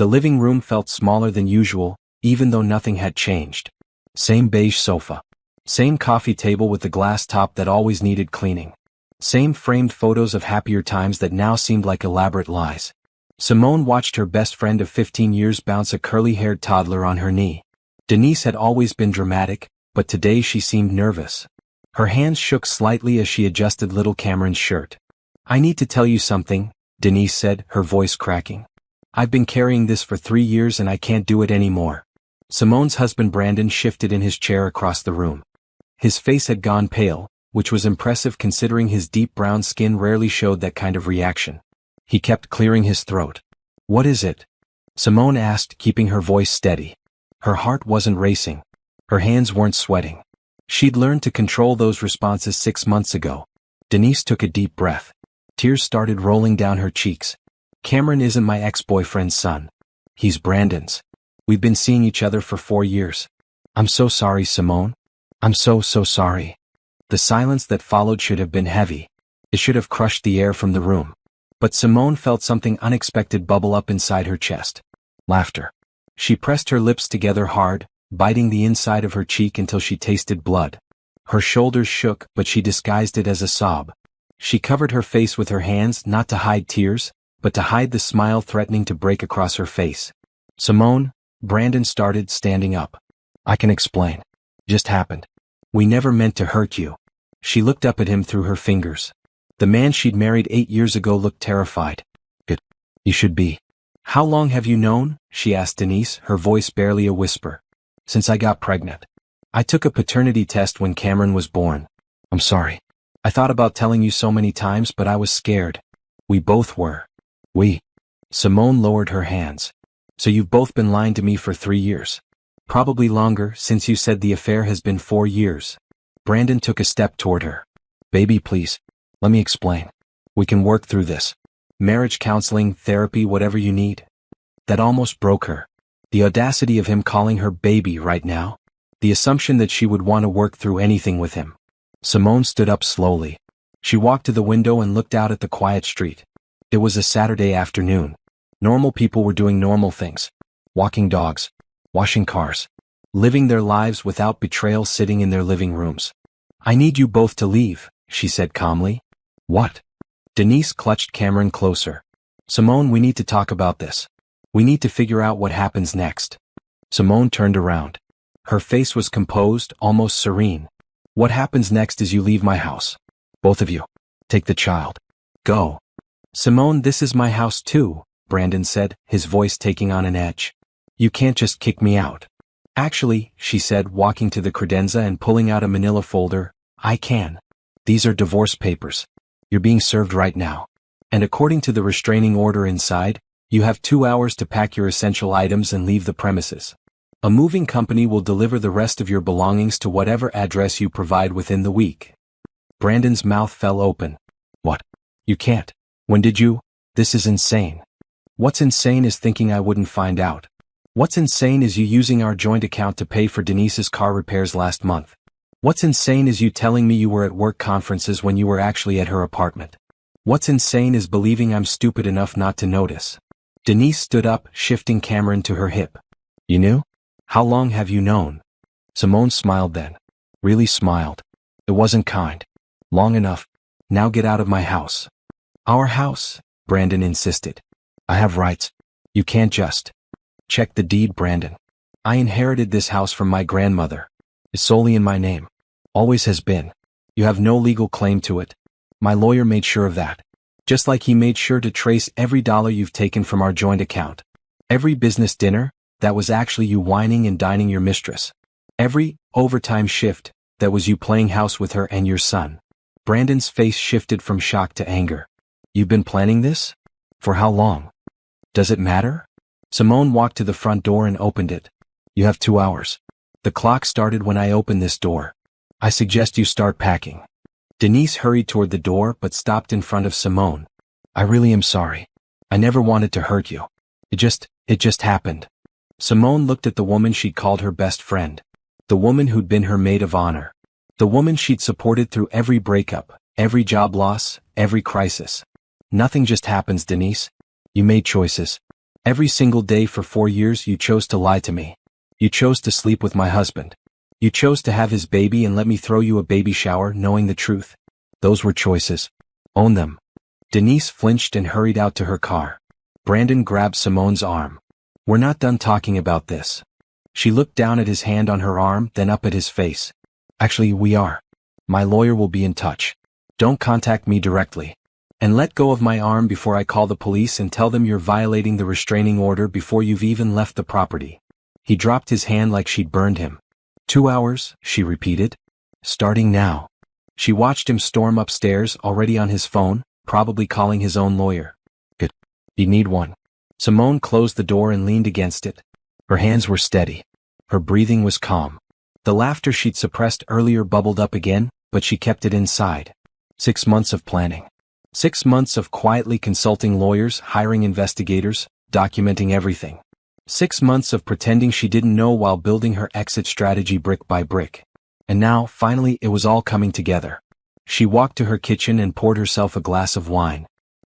The living room felt smaller than usual, even though nothing had changed. Same beige sofa. Same coffee table with the glass top that always needed cleaning. Same framed photos of happier times that now seemed like elaborate lies. Simone watched her best friend of 15 years bounce a curly-haired toddler on her knee. Denise had always been dramatic, but today she seemed nervous. Her hands shook slightly as she adjusted little Cameron's shirt. "I need to tell you something," Denise said, her voice cracking. "I've been carrying this for 3 years and I can't do it anymore." Simone's husband Brandon shifted in his chair across the room. His face had gone pale, which was impressive considering his deep brown skin rarely showed that kind of reaction. He kept clearing his throat. "What is it?" Simone asked, keeping her voice steady. Her heart wasn't racing. Her hands weren't sweating. She'd learned to control those responses 6 months ago. Denise took a deep breath. Tears started rolling down her cheeks. "Cameron isn't my ex-boyfriend's son. He's Brandon's. We've been seeing each other for 4 years. I'm so sorry, Simone. I'm so sorry." The silence that followed should have been heavy. It should have crushed the air from the room. But Simone felt something unexpected bubble up inside her chest. Laughter. She pressed her lips together hard, biting the inside of her cheek until she tasted blood. Her shoulders shook, but she disguised it as a sob. She covered her face with her hands not to hide tears, but to hide the smile threatening to break across her face. "Simone," Brandon started, standing up. "I can explain. Just happened. We never meant to hurt you." She looked up at him through her fingers. The man she'd married 8 years ago looked terrified. You should be." "How long have you known?" she asked Denise, her voice barely a whisper. "Since I got pregnant. I took a paternity test when Cameron was born. I'm sorry. I thought about telling you so many times, but I was scared. We both were." "We?" Simone lowered her hands. "So you've both been lying to me for 3 years. Probably longer, since you said the affair has been 4 years. Brandon took a step toward her. "Baby, please. Let me explain. We can work through this. Marriage counseling, therapy, whatever you need." That almost broke her. The audacity of him calling her baby right now. The assumption that she would want to work through anything with him. Simone stood up slowly. She walked to the window and looked out at the quiet street. It was a Saturday afternoon. Normal people were doing normal things. Walking dogs. Washing cars. Living their lives without betrayal, sitting in their living rooms. "I need you both to leave," she said calmly. "What?" Denise clutched Cameron closer. "Simone, we need to talk about this. We need to figure out what happens next." Simone turned around. Her face was composed, almost serene. "What happens next is you leave my house. Both of you. Take the child. Go." "Simone, this is my house too," Brandon said, his voice taking on an edge. "You can't just kick me out." "Actually," she said, walking to the credenza and pulling out a manila folder, "I can. These are divorce papers. You're being served right now. And according to the restraining order inside, you have 2 hours to pack your essential items and leave the premises. A moving company will deliver the rest of your belongings to whatever address you provide within the week." Brandon's mouth fell open. "What? You can't. When did you? This is insane." "What's insane is thinking I wouldn't find out. What's insane is you using our joint account to pay for Denise's car repairs last month. What's insane is you telling me you were at work conferences when you were actually at her apartment. What's insane is believing I'm stupid enough not to notice." Denise stood up, shifting Cameron to her hip. "You knew? How long have you known?" Simone smiled then. Really smiled. It wasn't kind. "Long enough. Now get out of my house." "Our house," Brandon insisted. "I have rights. You can't just." "Check the deed, Brandon. I inherited this house from my grandmother. It's solely in my name. Always has been. You have no legal claim to it. My lawyer made sure of that. Just like he made sure to trace every dollar you've taken from our joint account. Every business dinner, that was actually you whining and dining your mistress. Every overtime shift, that was you playing house with her and your son." Brandon's face shifted from shock to anger. "You've been planning this? For how long? Does it matter?" Simone walked to the front door and opened it. "You have 2 hours. The clock started when I opened this door. I suggest you start packing." Denise hurried toward the door but stopped in front of Simone. "I really am sorry. I never wanted to hurt you. It just happened." Simone looked at the woman she'd called her best friend. The woman who'd been her maid of honor. The woman she'd supported through every breakup, every job loss, every crisis. "Nothing just happens, Denise. You made choices. Every single day for 4 years you chose to lie to me. You chose to sleep with my husband. You chose to have his baby and let me throw you a baby shower knowing the truth. Those were choices. Own them. Denise flinched and hurried out to her car. Brandon grabbed Simone's arm. We're not done talking about this. She looked down at his hand on her arm, then up at his face. Actually, we are. My lawyer will be in touch. Don't contact me directly. And let go of my arm before I call the police and tell them you're violating the restraining order before you've even left the property. He dropped his hand like she'd burned him. 2 hours, she repeated. Starting now. She watched him storm upstairs, already on his phone, probably calling his own lawyer. Good. You need one. Simone closed the door and leaned against it. Her hands were steady. Her breathing was calm. The laughter she'd suppressed earlier bubbled up again, but she kept it inside. 6 months of planning. 6 months of quietly consulting lawyers, hiring investigators, documenting everything. 6 months of pretending she didn't know while building her exit strategy brick by brick. And now, finally, it was all coming together. She walked to her kitchen and poured herself a glass of wine.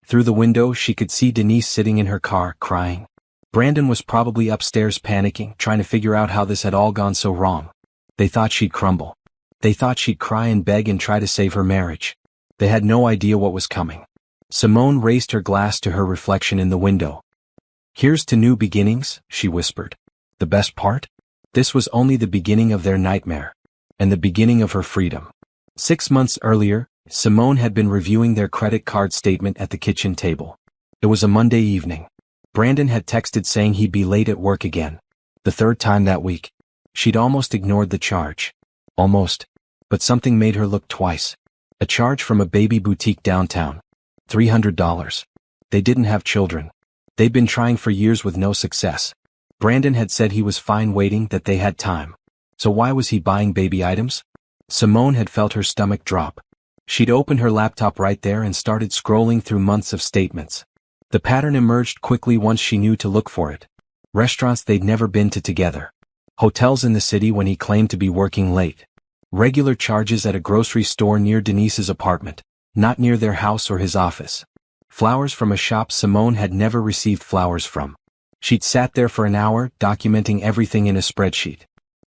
Through the window, she could see Denise sitting in her car, crying. Brandon was probably upstairs panicking, trying to figure out how this had all gone so wrong. They thought she'd crumble. They thought she'd cry and beg and try to save her marriage. They had no idea what was coming. Simone raised her glass to her reflection in the window. Here's to new beginnings, she whispered. The best part? This was only the beginning of their nightmare. And the beginning of her freedom. 6 months earlier, Simone had been reviewing their credit card statement at the kitchen table. It was a Monday evening. Brandon had texted saying he'd be late at work again. The 3rd time that week. She'd almost ignored the charge. Almost. But something made her look twice. A charge from a baby boutique downtown. $300. They didn't have children. They'd been trying for years with no success. Brandon had said he was fine waiting, that they had time. So why was he buying baby items? Simone had felt her stomach drop. She'd opened her laptop right there and started scrolling through months of statements. The pattern emerged quickly once she knew to look for it. Restaurants they'd never been to together. Hotels in the city when he claimed to be working late. Regular charges at a grocery store near Denise's apartment, not near their house or his office. Flowers from a shop Simone had never received flowers from. She'd sat there for an hour, documenting everything in a spreadsheet.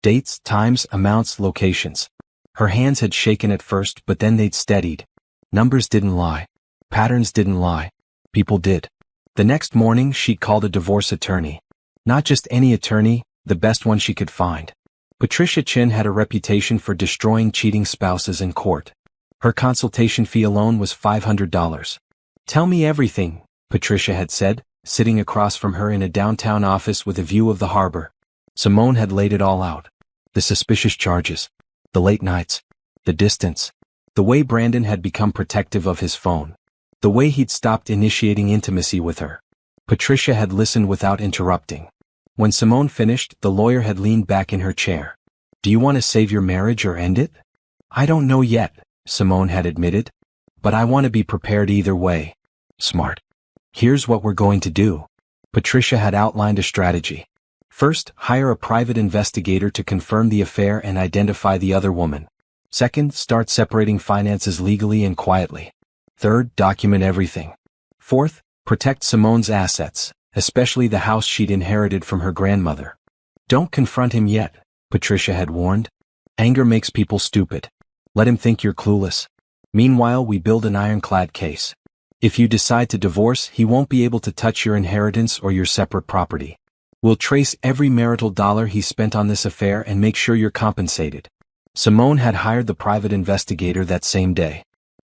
Dates, times, amounts, locations. Her hands had shaken at first, but then they'd steadied. Numbers didn't lie. Patterns didn't lie. People did. The next morning, she'd called a divorce attorney. Not just any attorney, the best one she could find. Patricia Chin had a reputation for destroying cheating spouses in court. Her consultation fee alone was $500. Tell me everything, Patricia had said, sitting across from her in a downtown office with a view of the harbor. Simone had laid it all out. The suspicious charges. The late nights. The distance. The way Brandon had become protective of his phone. The way he'd stopped initiating intimacy with her. Patricia had listened without interrupting. When Simone finished, the lawyer had leaned back in her chair. Do you want to save your marriage or end it? I don't know yet, Simone had admitted. But I want to be prepared either way. Smart. Here's what we're going to do. Patricia had outlined a strategy. First, hire a private investigator to confirm the affair and identify the other woman. Second, start separating finances legally and quietly. Third, document everything. Fourth, protect Simone's assets, especially the house she'd inherited from her grandmother. Don't confront him yet, Patricia had warned. Anger makes people stupid. Let him think you're clueless. Meanwhile, we build an ironclad case. If you decide to divorce, he won't be able to touch your inheritance or your separate property. We'll trace every marital dollar he spent on this affair and make sure you're compensated. Simone had hired the private investigator that same day.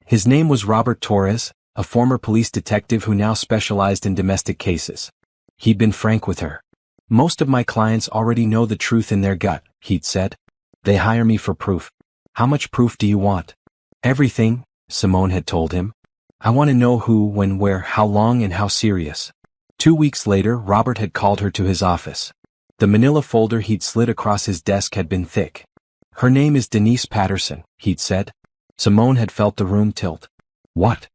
His name was Robert Torres, a former police detective who now specialized in domestic cases. He'd been frank with her. Most of my clients already know the truth in their gut, he'd said. They hire me for proof. How much proof do you want? Everything, Simone had told him. I want to know who, when, where, how long, and how serious. 2 weeks later, Robert had called her to his office. The manila folder he'd slid across his desk had been thick. Her name is Denise Patterson, he'd said. Simone had felt the room tilt. What?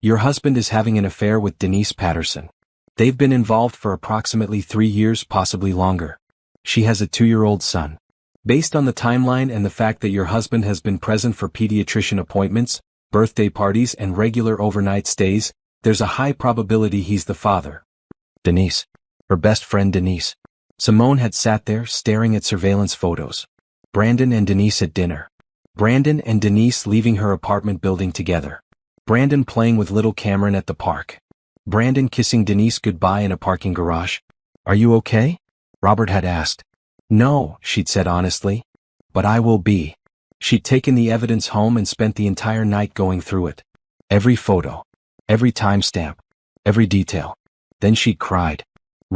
Your husband is having an affair with Denise Patterson. They've been involved for approximately 3 years, possibly longer. She has a 2-year-old son. Based on the timeline and the fact that your husband has been present for pediatrician appointments, birthday parties, and regular overnight stays, there's a high probability he's the father. Denise. her best friend Denise. Simone had sat there staring at surveillance photos. Brandon and Denise at dinner. Brandon and Denise leaving her apartment building together. Brandon playing with little Cameron at the park. Brandon kissing Denise goodbye in a parking garage. "Are you okay?" Robert had asked. "No," she'd said honestly. "But I will be." She'd taken the evidence home and spent the entire night going through it. Every photo. Every timestamp. Every detail. Then she'd cried.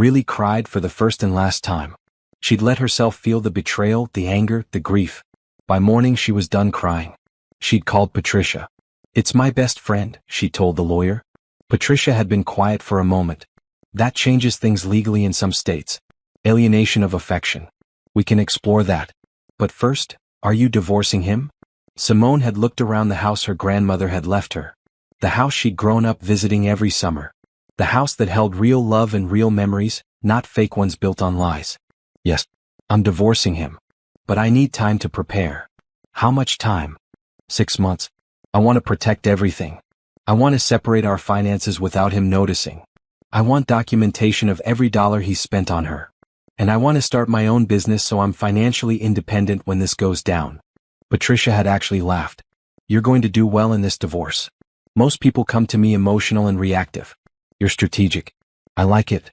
Really cried for the first and last time. She'd let herself feel the betrayal, the anger, the grief. By morning she was done crying. She'd called Patricia. "It's my best friend," she told the lawyer. Patricia had been quiet for a moment. "That changes things legally in some states. Alienation of affection. We can explore that. But first, are you divorcing him?" Simone had looked around the house her grandmother had left her. The house she'd grown up visiting every summer. The house that held real love and real memories, not fake ones built on lies. "Yes, I'm divorcing him. But I need time to prepare." "How much time?" 6 months. "I want to protect everything. I want to separate our finances without him noticing. I want documentation of every dollar he spent on her. And I want to start my own business so I'm financially independent when this goes down." Patricia had actually laughed. "You're going to do well in this divorce. Most people come to me emotional and reactive. You're strategic. I like it."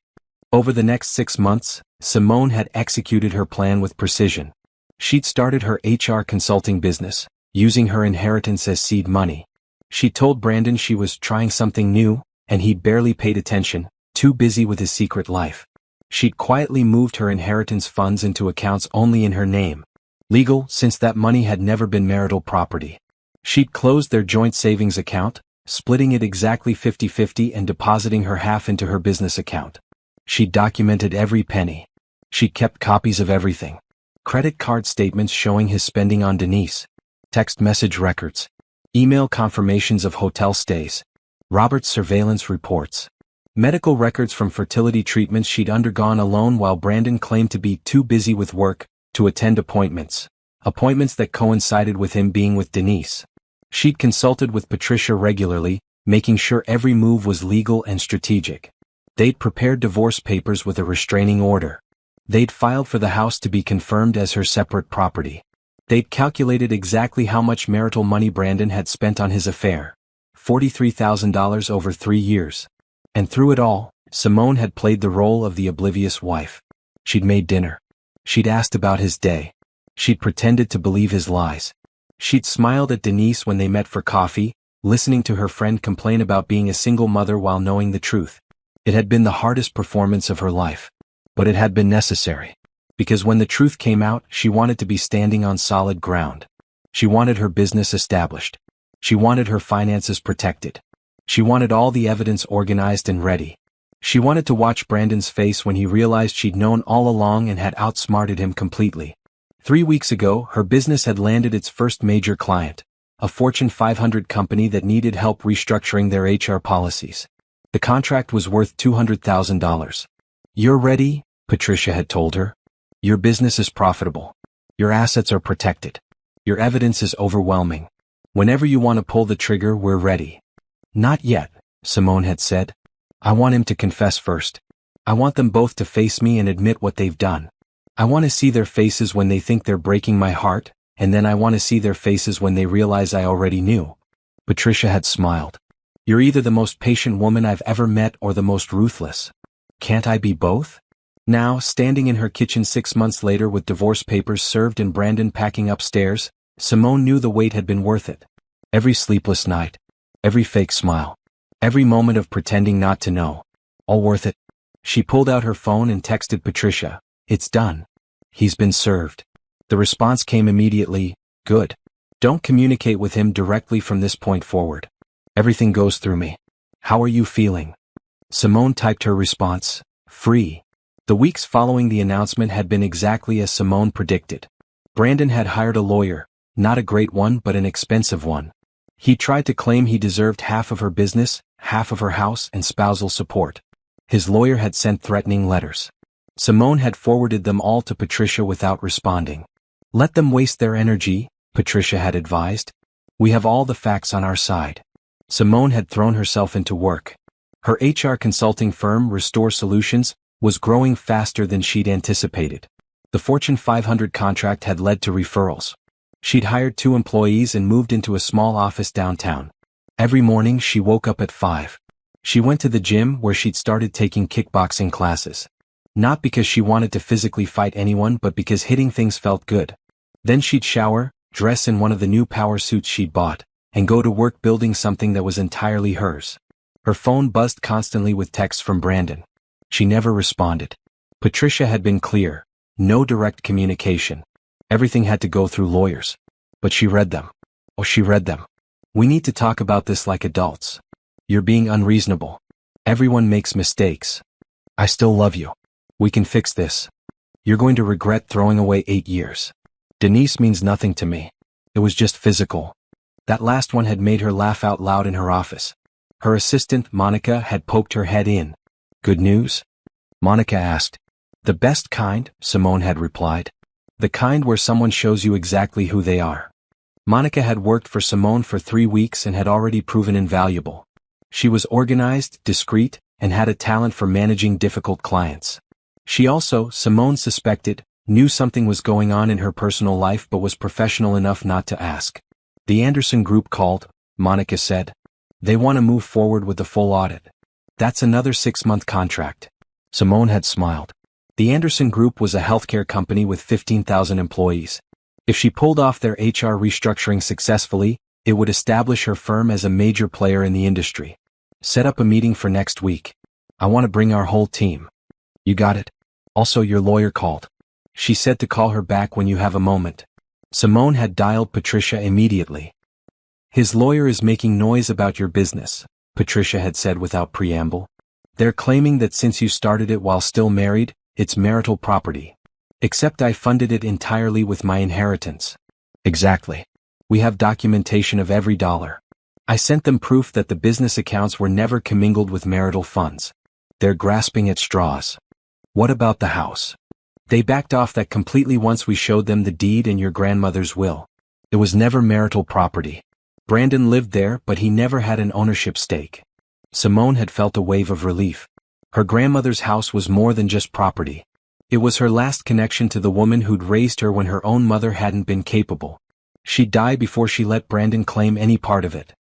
Over the next 6 months, Simone had executed her plan with precision. She'd started her HR consulting business, using her inheritance as seed money. She told Brandon she was trying something new, and he barely paid attention, too busy with his secret life. She'd quietly moved her inheritance funds into accounts only in her name. Legal, since that money had never been marital property. She'd closed their joint savings account, splitting it exactly 50-50 and depositing her half into her business account. She documented every penny. She kept copies of everything. Credit card statements showing his spending on Denise. Text message records. Email confirmations of hotel stays. Robert's surveillance reports. Medical records from fertility treatments she'd undergone alone while Brandon claimed to be too busy with work to attend appointments. Appointments that coincided with him being with Denise. She'd consulted with Patricia regularly, making sure every move was legal and strategic. They'd prepared divorce papers with a restraining order. They'd filed for the house to be confirmed as her separate property. They'd calculated exactly how much marital money Brandon had spent on his affair. $43,000 over 3 years. And through it all, Simone had played the role of the oblivious wife. She'd made dinner. She'd asked about his day. She'd pretended to believe his lies. She'd smiled at Denise when they met for coffee, listening to her friend complain about being a single mother while knowing the truth. It had been the hardest performance of her life. But it had been necessary. Because when the truth came out, she wanted to be standing on solid ground. She wanted her business established. She wanted her finances protected. She wanted all the evidence organized and ready. She wanted to watch Brandon's face when he realized she'd known all along and had outsmarted him completely. 3 weeks ago, her business had landed its first major client, a Fortune 500 company that needed help restructuring their HR policies. The contract was worth $200,000. "You're ready," Patricia had told her. "Your business is profitable. Your assets are protected. Your evidence is overwhelming. Whenever you want to pull the trigger, we're ready." "Not yet," Simone had said. "I want him to confess first. I want them both to face me and admit what they've done. I want to see their faces when they think they're breaking my heart, and then I want to see their faces when they realize I already knew." Patricia had smiled. "You're either the most patient woman I've ever met or the most ruthless. Can't I be both?" Now, standing in her kitchen 6 months later with divorce papers served and Brandon packing upstairs, Simone knew the wait had been worth it. Every sleepless night. Every fake smile. Every moment of pretending not to know. All worth it. She pulled out her phone and texted Patricia, "It's done. He's been served." The response came immediately, "Good. Don't communicate with him directly from this point forward. Everything goes through me. How are you feeling?" Simone typed her response, "Free." The weeks following the announcement had been exactly as Simone predicted. Brandon had hired a lawyer, not a great one but an expensive one. He tried to claim he deserved half of her business, half of her house and spousal support. His lawyer had sent threatening letters. Simone had forwarded them all to Patricia without responding. "Let them waste their energy," Patricia had advised. "We have all the facts on our side." Simone had thrown herself into work. Her HR consulting firm, Restore Solutions, was growing faster than she'd anticipated. The Fortune 500 contract had led to referrals. She'd hired 2 employees and moved into a small office downtown. Every morning she woke up at 5. She went to the gym where she'd started taking kickboxing classes. Not because she wanted to physically fight anyone but because hitting things felt good. Then she'd shower, dress in one of the new power suits she'd bought, and go to work building something that was entirely hers. Her phone buzzed constantly with texts from Brandon. She never responded. Patricia had been clear. No direct communication. Everything had to go through lawyers. But she read them. Oh, she read them. We need to talk about this like adults. You're being unreasonable. Everyone makes mistakes. I still love you. We can fix this. You're going to regret throwing away 8 years. Denise means nothing to me. It was just physical. That last one had made her laugh out loud in her office. Her assistant, Monica, had poked her head in. Good news? Monica asked. The best kind, Simone had replied. The kind where someone shows you exactly who they are. Monica had worked for Simone for 3 weeks and had already proven invaluable. She was organized, discreet, and had a talent for managing difficult clients. She also, Simone suspected, knew something was going on in her personal life but was professional enough not to ask. The Anderson Group called, Monica said. They want to move forward with the full audit. That's another 6-month contract. Simone had smiled. The Anderson Group was a healthcare company with 15,000 employees. If she pulled off their HR restructuring successfully, it would establish her firm as a major player in the industry. Set up a meeting for next week. I want to bring our whole team. You got it? Also, your lawyer called. She said to call her back when you have a moment. Simone had dialed Patricia immediately. His lawyer is making noise about your business, Patricia had said without preamble. They're claiming that since you started it while still married, it's marital property. Except I funded it entirely with my inheritance. Exactly. We have documentation of every dollar. I sent them proof that the business accounts were never commingled with marital funds. They're grasping at straws. What about the house? They backed off that completely once we showed them the deed and your grandmother's will. It was never marital property. Brandon lived there, but he never had an ownership stake. Simone had felt a wave of relief. Her grandmother's house was more than just property. It was her last connection to the woman who'd raised her when her own mother hadn't been capable. She'd die before she let Brandon claim any part of it.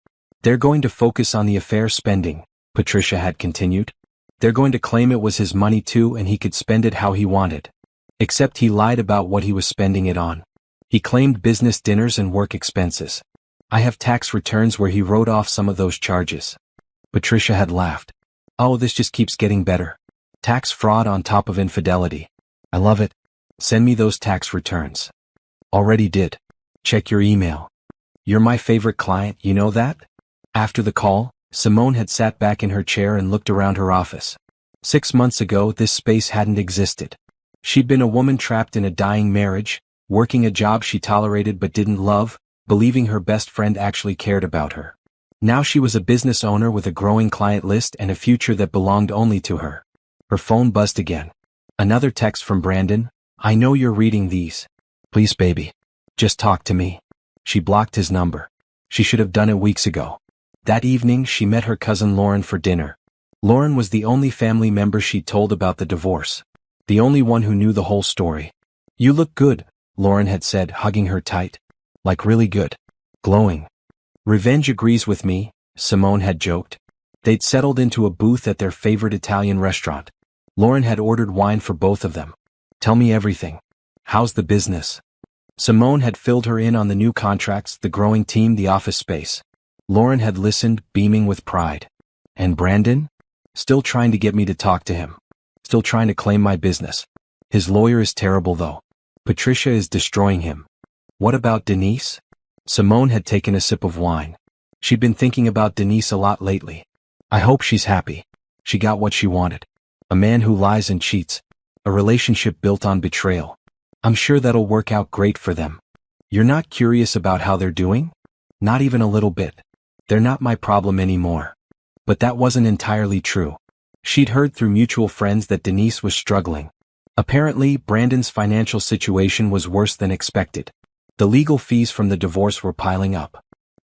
They're going to focus on the affair spending, Patricia had continued. They're going to claim it was his money too and he could spend it how he wanted. Except he lied about what he was spending it on. He claimed business dinners and work expenses. I have tax returns where he wrote off some of those charges. Patricia had laughed. Oh, this just keeps getting better. Tax fraud on top of infidelity. I love it. Send me those tax returns. Already did. Check your email. You're my favorite client, you know that? After the call, Simone had sat back in her chair and looked around her office. 6 months ago, this space hadn't existed. She'd been a woman trapped in a dying marriage, working a job she tolerated but didn't love, believing her best friend actually cared about her. Now she was a business owner with a growing client list and a future that belonged only to her. Her phone buzzed again. Another text from Brandon. I know you're reading these. Please, baby. Just talk to me. She blocked his number. She should have done it weeks ago. That evening she met her cousin Lauren for dinner. Lauren was the only family member she'd told about the divorce. The only one who knew the whole story. You look good, Lauren had said, hugging her tight. Like really good. Glowing. Revenge agrees with me, Simone had joked. They'd settled into a booth at their favorite Italian restaurant. Lauren had ordered wine for both of them. Tell me everything. How's the business? Simone had filled her in on the new contracts, the growing team, the office space. Lauren had listened, beaming with pride. And Brandon? Still trying to get me to talk to him. Still trying to claim my business. His lawyer is terrible though. Patricia is destroying him. What about Denise? Simone had taken a sip of wine. She'd been thinking about Denise a lot lately. I hope she's happy. She got what she wanted. A man who lies and cheats. A relationship built on betrayal. I'm sure that'll work out great for them. You're not curious about how they're doing? Not even a little bit. They're not my problem anymore. But that wasn't entirely true. She'd heard through mutual friends that Denise was struggling. Apparently, Brandon's financial situation was worse than expected. The legal fees from the divorce were piling up.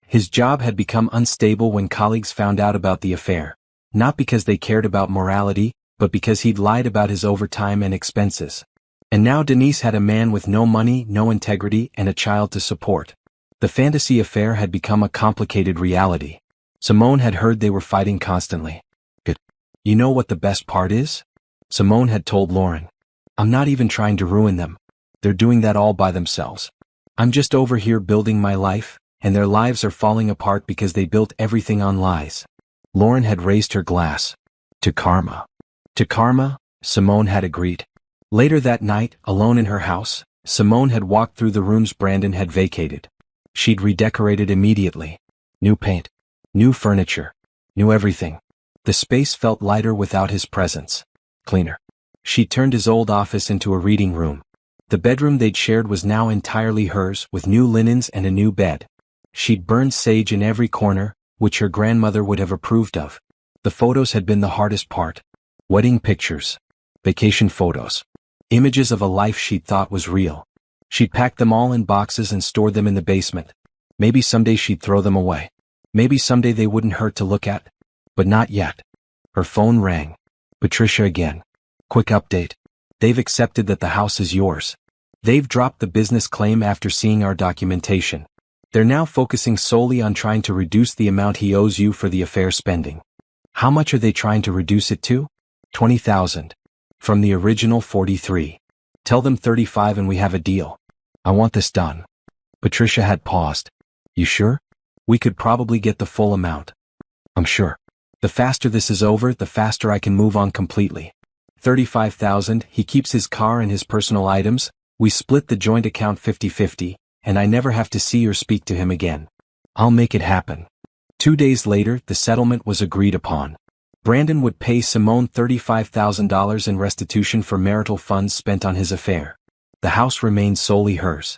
His job had become unstable when colleagues found out about the affair. Not because they cared about morality, but because he'd lied about his overtime and expenses. And now Denise had a man with no money, no integrity, and a child to support. The fantasy affair had become a complicated reality. Simone had heard they were fighting constantly. Good. You know what the best part is? Simone had told Lauren. I'm not even trying to ruin them. They're doing that all by themselves. I'm just over here building my life, and their lives are falling apart because they built everything on lies. Lauren had raised her glass. To karma. To karma, Simone had agreed. Later that night, alone in her house, Simone had walked through the rooms Brandon had vacated. She'd redecorated immediately. New paint. New furniture. New everything. The space felt lighter without his presence. Cleaner. She turned his old office into a reading room. The bedroom they'd shared was now entirely hers, with new linens and a new bed. She'd burned sage in every corner, which her grandmother would have approved of. The photos had been the hardest part. Wedding pictures. Vacation photos. Images of a life she'd thought was real. She'd packed them all in boxes and stored them in the basement. Maybe someday she'd throw them away. Maybe someday they wouldn't hurt to look at. But not yet. Her phone rang. Patricia again. Quick update. They've accepted that the house is yours. They've dropped the business claim after seeing our documentation. They're now focusing solely on trying to reduce the amount he owes you for the affair spending. How much are they trying to reduce it to? 20,000. From the original 43. Tell them 35 and we have a deal. I want this done. Patricia had paused. You sure? We could probably get the full amount. I'm sure. The faster this is over, the faster I can move on completely. 35,000, he keeps his car and his personal items, we split the joint account 50-50, and I never have to see or speak to him again. I'll make it happen. 2 days later, the settlement was agreed upon. Brandon would pay Simone $35,000 in restitution for marital funds spent on his affair. The house remained solely hers.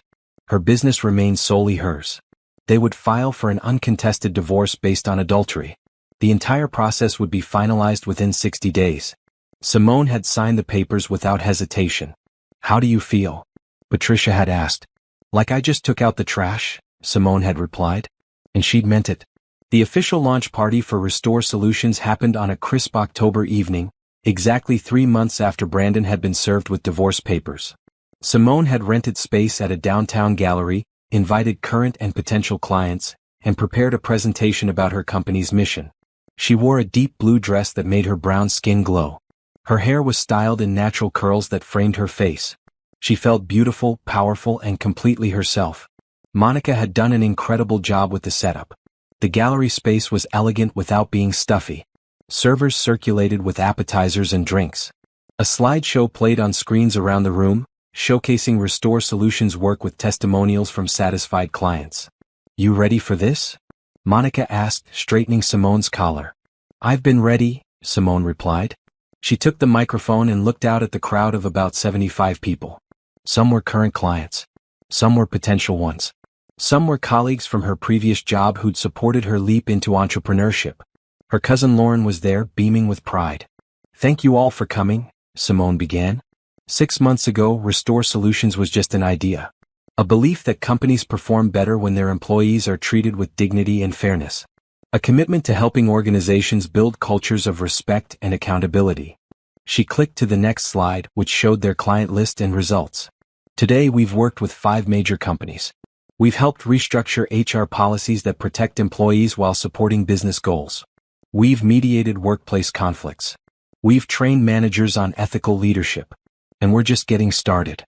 Her business remained solely hers. They would file for an uncontested divorce based on adultery. The entire process would be finalized within 60 days. Simone had signed the papers without hesitation. How do you feel? Patricia had asked. Like I just took out the trash, Simone had replied. And she'd meant it. The official launch party for Restore Solutions happened on a crisp October evening, exactly 3 months after Brandon had been served with divorce papers. Simone had rented space at a downtown gallery, invited current and potential clients, and prepared a presentation about her company's mission. She wore a deep blue dress that made her brown skin glow. Her hair was styled in natural curls that framed her face. She felt beautiful, powerful, and completely herself. Monica had done an incredible job with the setup. The gallery space was elegant without being stuffy. Servers circulated with appetizers and drinks. A slideshow played on screens around the room, showcasing Restore Solutions' work with testimonials from satisfied clients. You ready for this? Monica asked, straightening Simone's collar. I've been ready, Simone replied. She took the microphone and looked out at the crowd of about 75 people. Some were current clients. Some were potential ones. Some were colleagues from her previous job who'd supported her leap into entrepreneurship. Her cousin Lauren was there, beaming with pride. Thank you all for coming, Simone began. 6 months ago, Restore Solutions was just an idea. A belief that companies perform better when their employees are treated with dignity and fairness. A commitment to helping organizations build cultures of respect and accountability. She clicked to the next slide, which showed their client list and results. Today we've worked with 5 major companies. We've helped restructure HR policies that protect employees while supporting business goals. We've mediated workplace conflicts. We've trained managers on ethical leadership. And we're just getting started.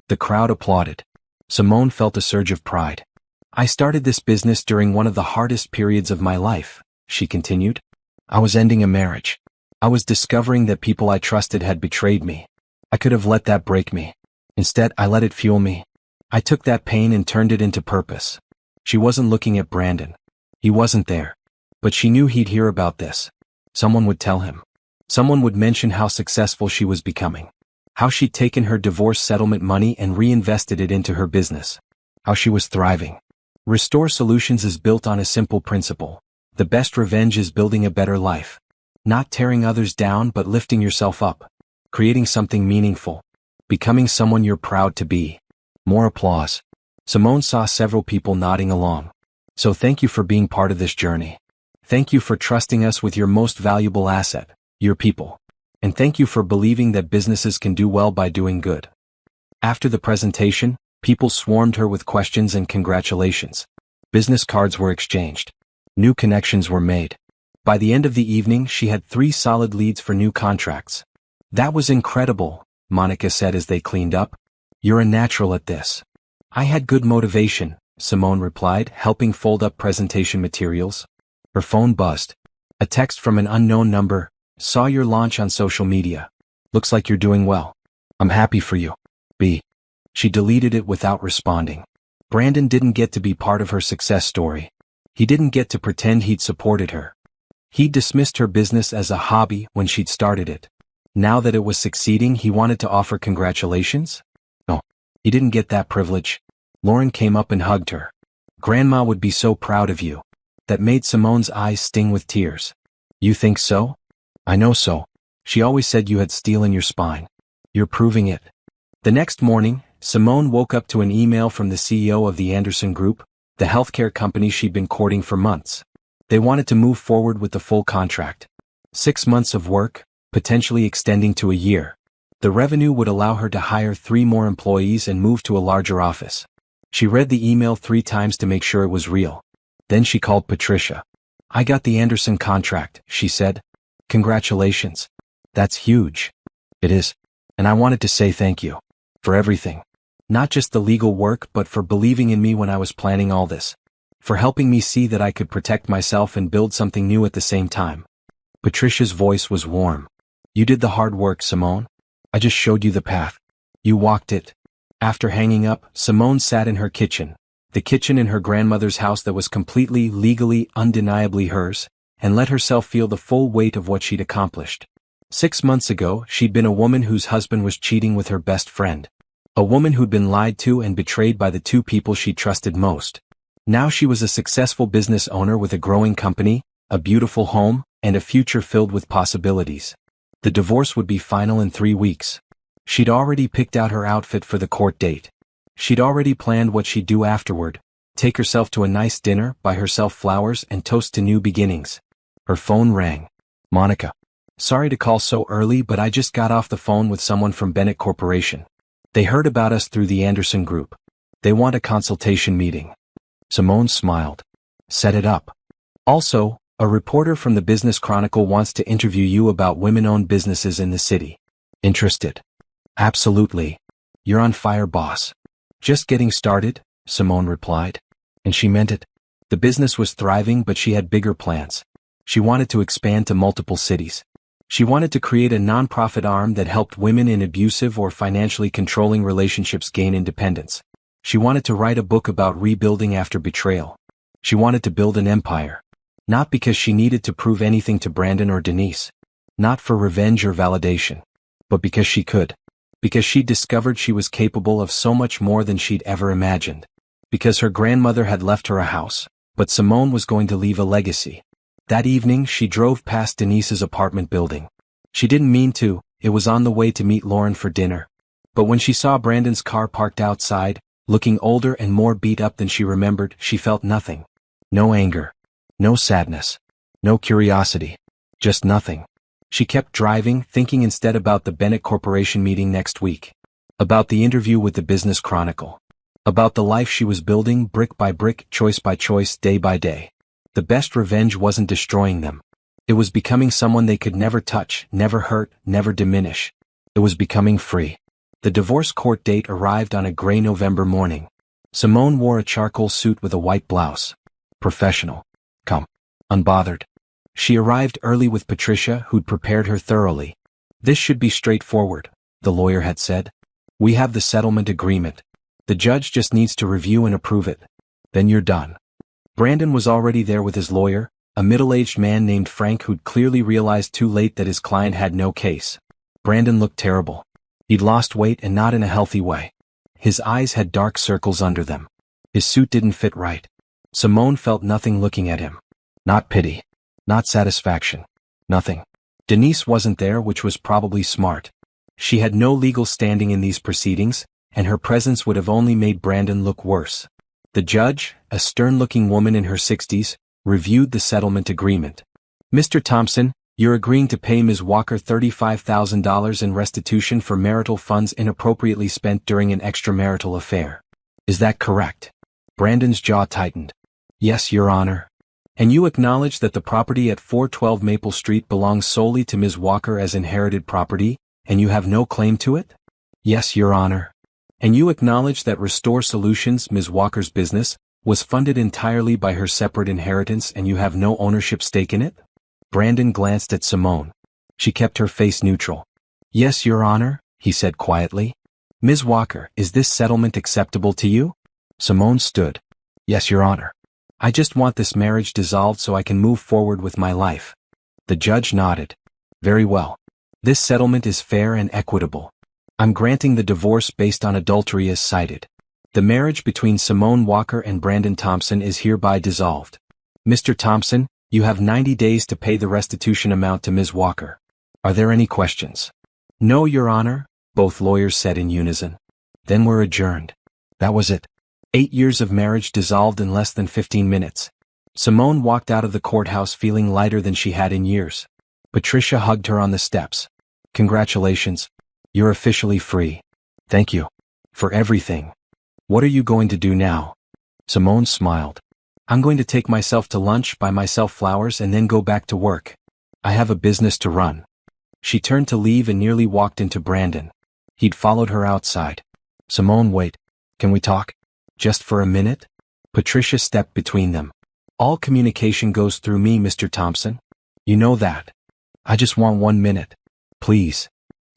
The crowd applauded. Simone felt a surge of pride. I started this business during one of the hardest periods of my life, she continued. I was ending a marriage. I was discovering that people I trusted had betrayed me. I could have let that break me. Instead, I let it fuel me. I took that pain and turned it into purpose. She wasn't looking at Brandon. He wasn't there. But she knew he'd hear about this. Someone would tell him. Someone would mention how successful she was becoming. How she'd taken her divorce settlement money and reinvested it into her business. How she was thriving. Restore Solutions is built on a simple principle. The best revenge is building a better life. Not tearing others down but lifting yourself up. Creating something meaningful. Becoming someone you're proud to be. More applause. Simone saw several people nodding along. So thank you for being part of this journey. Thank you for trusting us with your most valuable asset, your people. And thank you for believing that businesses can do well by doing good. After the presentation, people swarmed her with questions and congratulations. Business cards were exchanged. New connections were made. By the end of the evening, she had 3 solid leads for new contracts. That was incredible, Monica said as they cleaned up. You're a natural at this. I had good motivation, Simone replied, helping fold up presentation materials. Her phone buzzed. A text from an unknown number. Saw your launch on social media. Looks like you're doing well. I'm happy for you. B. She deleted it without responding. Brandon didn't get to be part of her success story. He didn't get to pretend he'd supported her. He dismissed her business as a hobby when she'd started it. Now that it was succeeding, he wanted to offer congratulations? No, he didn't get that privilege. Lauren came up and hugged her. Grandma would be so proud of you. That made Simone's eyes sting with tears. You think so? I know so. She always said you had steel in your spine. You're proving it. The next morning, Simone woke up to an email from the CEO of the Anderson Group, the healthcare company she'd been courting for months. They wanted to move forward with the full contract. 6 months of work, potentially extending to a year. The revenue would allow her to hire 3 more employees and move to a larger office. She read the email 3 times to make sure it was real. Then she called Patricia. I got the Anderson contract, she said. Congratulations. That's huge. It is. And I wanted to say thank you. For everything. Not just the legal work, but for believing in me when I was planning all this. For helping me see that I could protect myself and build something new at the same time. Patricia's voice was warm. You did the hard work, Simone. I just showed you the path. You walked it. After hanging up, Simone sat in her kitchen. The kitchen in her grandmother's house that was completely, legally, undeniably hers, and let herself feel the full weight of what she'd accomplished. 6 months ago, she'd been a woman whose husband was cheating with her best friend. A woman who'd been lied to and betrayed by the 2 people she trusted most. Now she was a successful business owner with a growing company, a beautiful home, and a future filled with possibilities. The divorce would be final in 3 weeks. She'd already picked out her outfit for the court date. She'd already planned what she'd do afterward. Take herself to a nice dinner, buy herself flowers, and toast to new beginnings. Her phone rang. Monica. Sorry to call so early, but I just got off the phone with someone from Bennett Corporation. They heard about us through the Anderson Group. They want a consultation meeting. Simone smiled. Set it up. Also, a reporter from the Business Chronicle wants to interview you about women-owned businesses in the city. Interested? Absolutely. You're on fire, boss. Just getting started, Simone replied. And she meant it. The business was thriving, but she had bigger plans. She wanted to expand to multiple cities. She wanted to create a nonprofit arm that helped women in abusive or financially controlling relationships gain independence. She wanted to write a book about rebuilding after betrayal. She wanted to build an empire. Not because she needed to prove anything to Brandon or Denise. Not for revenge or validation. But because she could. Because she'd discovered she was capable of so much more than she'd ever imagined. Because her grandmother had left her a house, but Simone was going to leave a legacy. That evening, she drove past Denise's apartment building. She didn't mean to, it was on the way to meet Lauren for dinner. But when she saw Brandon's car parked outside, looking older and more beat up than she remembered, she felt nothing. No anger. No sadness. No curiosity. Just nothing. She kept driving, thinking instead about the Bennett Corporation meeting next week. About the interview with the Business Chronicle. About the life she was building brick by brick, choice by choice, day by day. The best revenge wasn't destroying them. It was becoming someone they could never touch, never hurt, never diminish. It was becoming free. The divorce court date arrived on a gray November morning. Simone wore a charcoal suit with a white blouse. Professional. Calm. Unbothered. She arrived early with Patricia, who'd prepared her thoroughly. This should be straightforward, the lawyer had said. We have the settlement agreement. The judge just needs to review and approve it. Then you're done. Brandon was already there with his lawyer, a middle-aged man named Frank who'd clearly realized too late that his client had no case. Brandon looked terrible. He'd lost weight and not in a healthy way. His eyes had dark circles under them. His suit didn't fit right. Simone felt nothing looking at him. Not pity. Not satisfaction. Nothing. Denise wasn't there, which was probably smart. She had no legal standing in these proceedings, and her presence would have only made Brandon look worse. The judge, a stern-looking woman in her 60s, reviewed the settlement agreement. Mr. Thompson, You're agreeing to pay Ms. Walker $35,000 in restitution for marital funds inappropriately spent during an extramarital affair. Is that correct? Brandon's jaw tightened. Yes, Your Honor. And you acknowledge that the property at 412 Maple Street belongs solely to Ms. Walker as inherited property, and you have no claim to it? Yes, Your Honor. And you acknowledge that Restore Solutions, Ms. Walker's business, was funded entirely by her separate inheritance and you have no ownership stake in it? Brandon glanced at Simone. She kept her face neutral. Yes, Your Honor, he said quietly. Ms. Walker, is this settlement acceptable to you? Simone stood. Yes, Your Honor. I just want this marriage dissolved so I can move forward with my life. The judge nodded. Very well. This settlement is fair and equitable. I'm granting the divorce based on adultery as cited. The marriage between Simone Walker and Brandon Thompson is hereby dissolved. Mr. Thompson, you have 90 days to pay the restitution amount to Ms. Walker. Are there any questions? No, Your Honor, both lawyers said in unison. Then we're adjourned. That was it. 8 years of marriage dissolved in less than 15 minutes. Simone walked out of the courthouse feeling lighter than she had in years. Patricia hugged her on the steps. Congratulations. You're officially free. Thank you. For everything. What are you going to do now? Simone smiled. I'm going to take myself to lunch, buy myself flowers, and then go back to work. I have a business to run. She turned to leave and nearly walked into Brandon. He'd followed her outside. Simone, wait. Can we talk? Just for a minute? Patricia stepped between them. All communication goes through me, Mr. Thompson. You know that. I just want 1 minute. Please.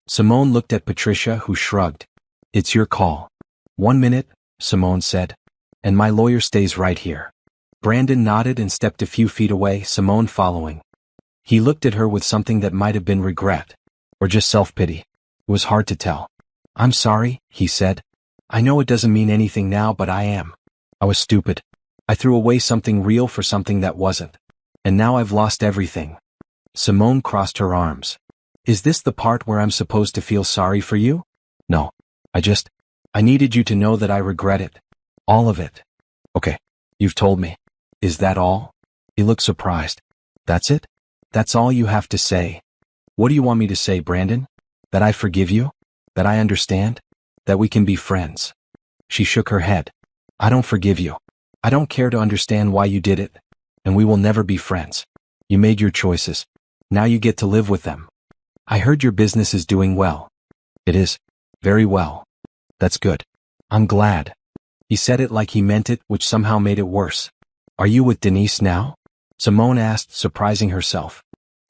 Simone looked at Patricia, who shrugged. It's your call. 1 minute, Simone said. And my lawyer stays right here. Brandon nodded and stepped a few feet away, Simone following. He looked at her with something that might have been regret. Or just self-pity. It was hard to tell. I'm sorry, he said. I know it doesn't mean anything now, but I am. I was stupid. I threw away something real for something that wasn't. And now I've lost everything. Simone crossed her arms. Is this the part where I'm supposed to feel sorry for you? No. I needed you to know that I regret it. All of it. Okay. You've told me. Is that all? He looked surprised. That's it? That's all you have to say? What do you want me to say, Brandon? That I forgive you? That I understand? That we can be friends? She shook her head. I don't forgive you. I don't care to understand why you did it. And we will never be friends. You made your choices. Now you get to live with them. I heard your business is doing well. It is. Very well. That's good. I'm glad. He said it like he meant it, which somehow made it worse. Are you with Denise now? Simone asked, surprising herself.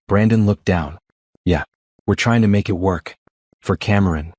Brandon looked down. Yeah. We're trying to make it work. For Cameron.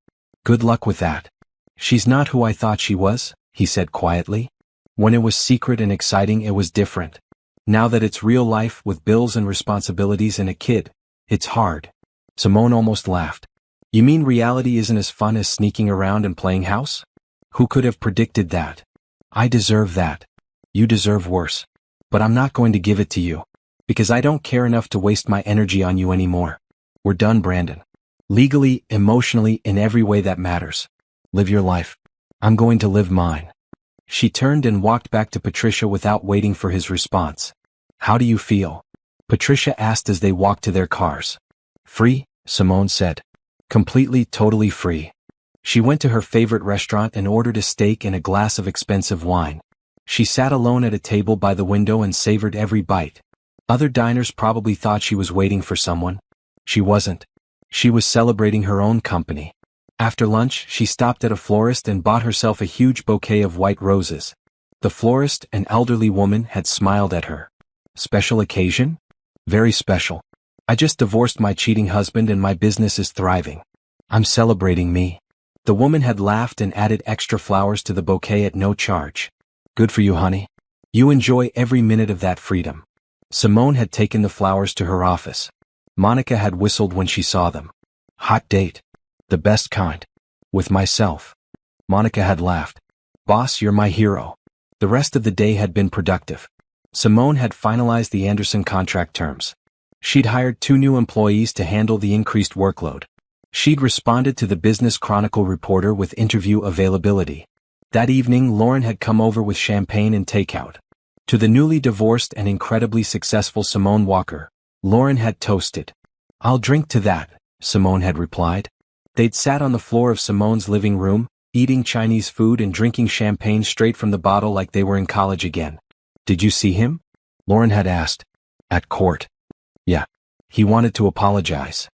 Good luck with that. She's not who I thought she was, he said quietly. When it was secret and exciting, it was different. Now that it's real life with bills and responsibilities and a kid, it's hard. Simone almost laughed. You mean reality isn't as fun as sneaking around and playing house? Who could have predicted that? I deserve that. You deserve worse. But I'm not going to give it to you. Because I don't care enough to waste my energy on you anymore. We're done, Brandon. Legally, emotionally, in every way that matters. Live your life. I'm going to live mine. She turned and walked back to Patricia without waiting for his response. How do you feel? Patricia asked as they walked to their cars. Free, Simone said. Completely, totally free. She went to her favorite restaurant and ordered a steak and a glass of expensive wine. She sat alone at a table by the window and savored every bite. Other diners probably thought she was waiting for someone. She wasn't. She was celebrating her own company. After lunch, she stopped at a florist and bought herself a huge bouquet of white roses. The florist, an elderly woman, had smiled at her. Special occasion? Very special. I just divorced my cheating husband and my business is thriving. I'm celebrating me. The woman had laughed and added extra flowers to the bouquet at no charge. Good for you, honey. You enjoy every minute of that freedom. Simone had taken the flowers to her office. Monica had whistled when she saw them. Hot date. The best kind. With myself. Monica had laughed. Boss, you're my hero. The rest of the day had been productive. Simone had finalized the Anderson contract terms. She'd hired 2 new employees to handle the increased workload. She'd responded to the Business Chronicle reporter with interview availability. That evening, Lauren had come over with champagne and takeout. To the newly divorced and incredibly successful Simone Walker, Lauren had toasted. I'll drink to that, Simone had replied. They'd sat on the floor of Simone's living room, eating Chinese food and drinking champagne straight from the bottle like they were in college again. Did you see him? Lauren had asked. At court. Yeah. He wanted to apologize.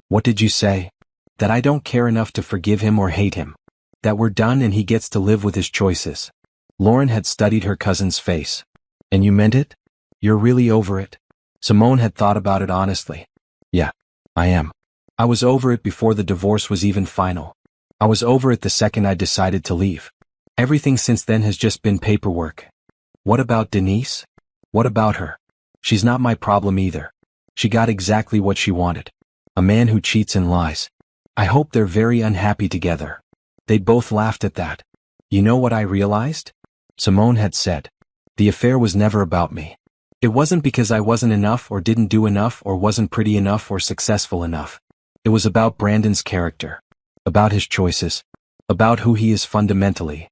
What did you say? That I don't care enough to forgive him or hate him. That we're done and he gets to live with his choices. Lauren had studied her cousin's face. And you meant it? You're really over it? Simone had thought about it honestly. Yeah, I am. I was over it before the divorce was even final. I was over it the second I decided to leave. Everything since then has just been paperwork. What about Denise? What about her? She's not my problem either. She got exactly what she wanted. A man who cheats and lies. I hope they're very unhappy together. They both laughed at that. You know what I realized? Simone had said. The affair was never about me. It wasn't because I wasn't enough or didn't do enough or wasn't pretty enough or successful enough. It was about Brandon's character. About his choices. About who he is fundamentally.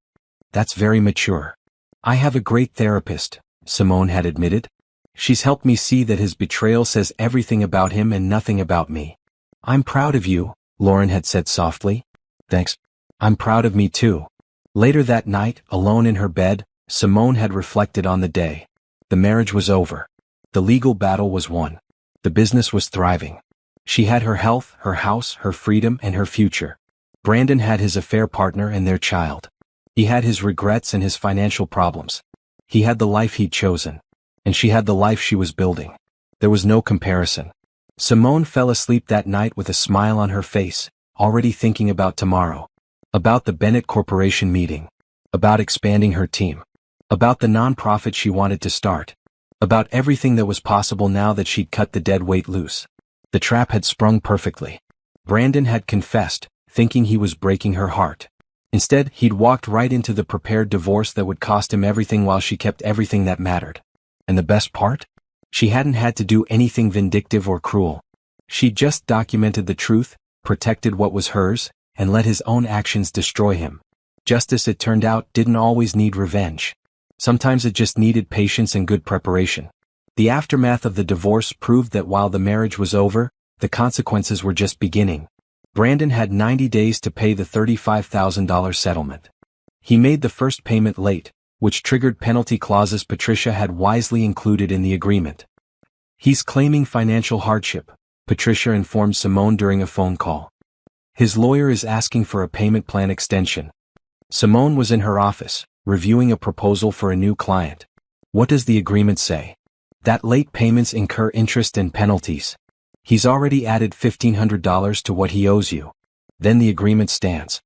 That's very mature. I have a great therapist, Simone had admitted. She's helped me see that his betrayal says everything about him and nothing about me. I'm proud of you, Lauren had said softly. Thanks. I'm proud of me too. Later that night, alone in her bed, Simone had reflected on the day. The marriage was over. The legal battle was won. The business was thriving. She had her health, her house, her freedom, and her future. Brandon had his affair partner and their child. He had his regrets and his financial problems. He had the life he'd chosen. And she had the life she was building. There was no comparison. Simone fell asleep that night with a smile on her face, already thinking about tomorrow. About the Bennett Corporation meeting. About expanding her team. About the nonprofit she wanted to start. About everything that was possible now that she'd cut the dead weight loose. The trap had sprung perfectly. Brandon had confessed, thinking he was breaking her heart. Instead, he'd walked right into the prepared divorce that would cost him everything while she kept everything that mattered. And the best part? She hadn't had to do anything vindictive or cruel. She'd just documented the truth, protected what was hers, and let his own actions destroy him. Justice, it turned out, didn't always need revenge. Sometimes it just needed patience and good preparation. The aftermath of the divorce proved that while the marriage was over, the consequences were just beginning. Brandon had 90 days to pay the $35,000 settlement. He made the first payment late, which triggered penalty clauses Patricia had wisely included in the agreement. He's claiming financial hardship, Patricia informed Simone during a phone call. His lawyer is asking for a payment plan extension. Simone was in her office, reviewing a proposal for a new client. What does the agreement say? That late payments incur interest and penalties. He's already added $1,500 to what he owes you. Then the agreement stands.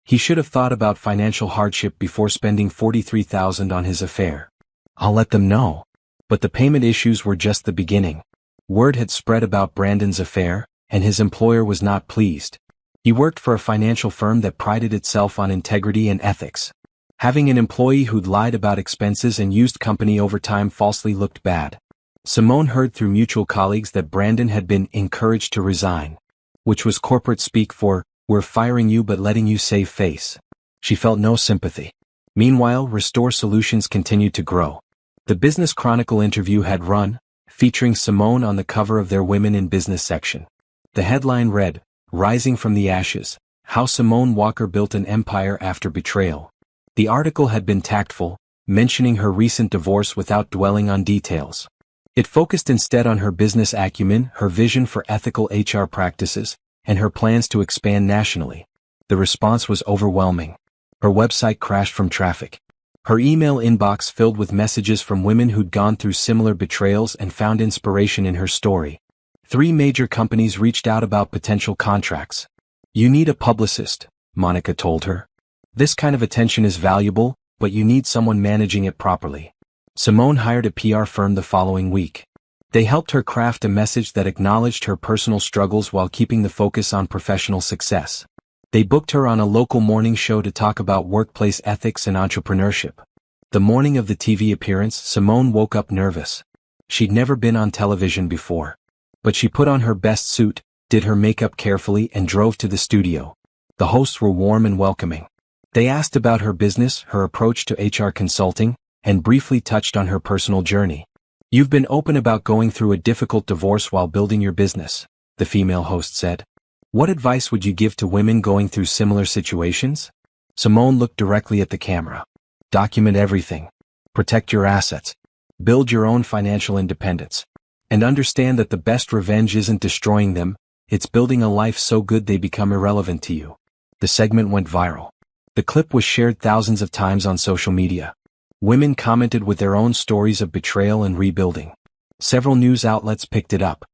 He should have thought about financial hardship before spending $43,000 on his affair. I'll let them know. But the payment issues were just the beginning. Word had spread about Brandon's affair, and his employer was not pleased. He worked for a financial firm that prided itself on integrity and ethics. Having an employee who'd lied about expenses and used company overtime falsely looked bad. Simone heard through mutual colleagues that Brandon had been encouraged to resign, which was corporate speak for, "We're firing you but letting you save face." She felt no sympathy. Meanwhile, Restore Solutions continued to grow. The Business Chronicle interview had run, featuring Simone on the cover of their Women in Business section. The headline read, "Rising from the Ashes, How Simone Walker Built an Empire After Betrayal." The article had been tactful, mentioning her recent divorce without dwelling on details. It focused instead on her business acumen, her vision for ethical HR practices, and her plans to expand nationally. The response was overwhelming. Her website crashed from traffic. Her email inbox filled with messages from women who'd gone through similar betrayals and found inspiration in her story. 3 major companies reached out about potential contracts. "You need a publicist," Monica told her. "This kind of attention is valuable, but you need someone managing it properly." Simone hired a PR firm the following week. They helped her craft a message that acknowledged her personal struggles while keeping the focus on professional success. They booked her on a local morning show to talk about workplace ethics and entrepreneurship. The morning of the TV appearance, Simone woke up nervous. She'd never been on television before. But she put on her best suit, did her makeup carefully, and drove to the studio. The hosts were warm and welcoming. They asked about her business, her approach to HR consulting, and briefly touched on her personal journey. "You've been open about going through a difficult divorce while building your business," the female host said. What advice would you give to women going through similar situations? Simone looked directly at the camera. Document everything. Protect your assets. Build your own financial independence. And understand that the best revenge isn't destroying them, it's building a life so good they become irrelevant to you. The segment went viral. The clip was shared thousands of times on social media. Women commented with their own stories of betrayal and rebuilding. Several news outlets picked it up.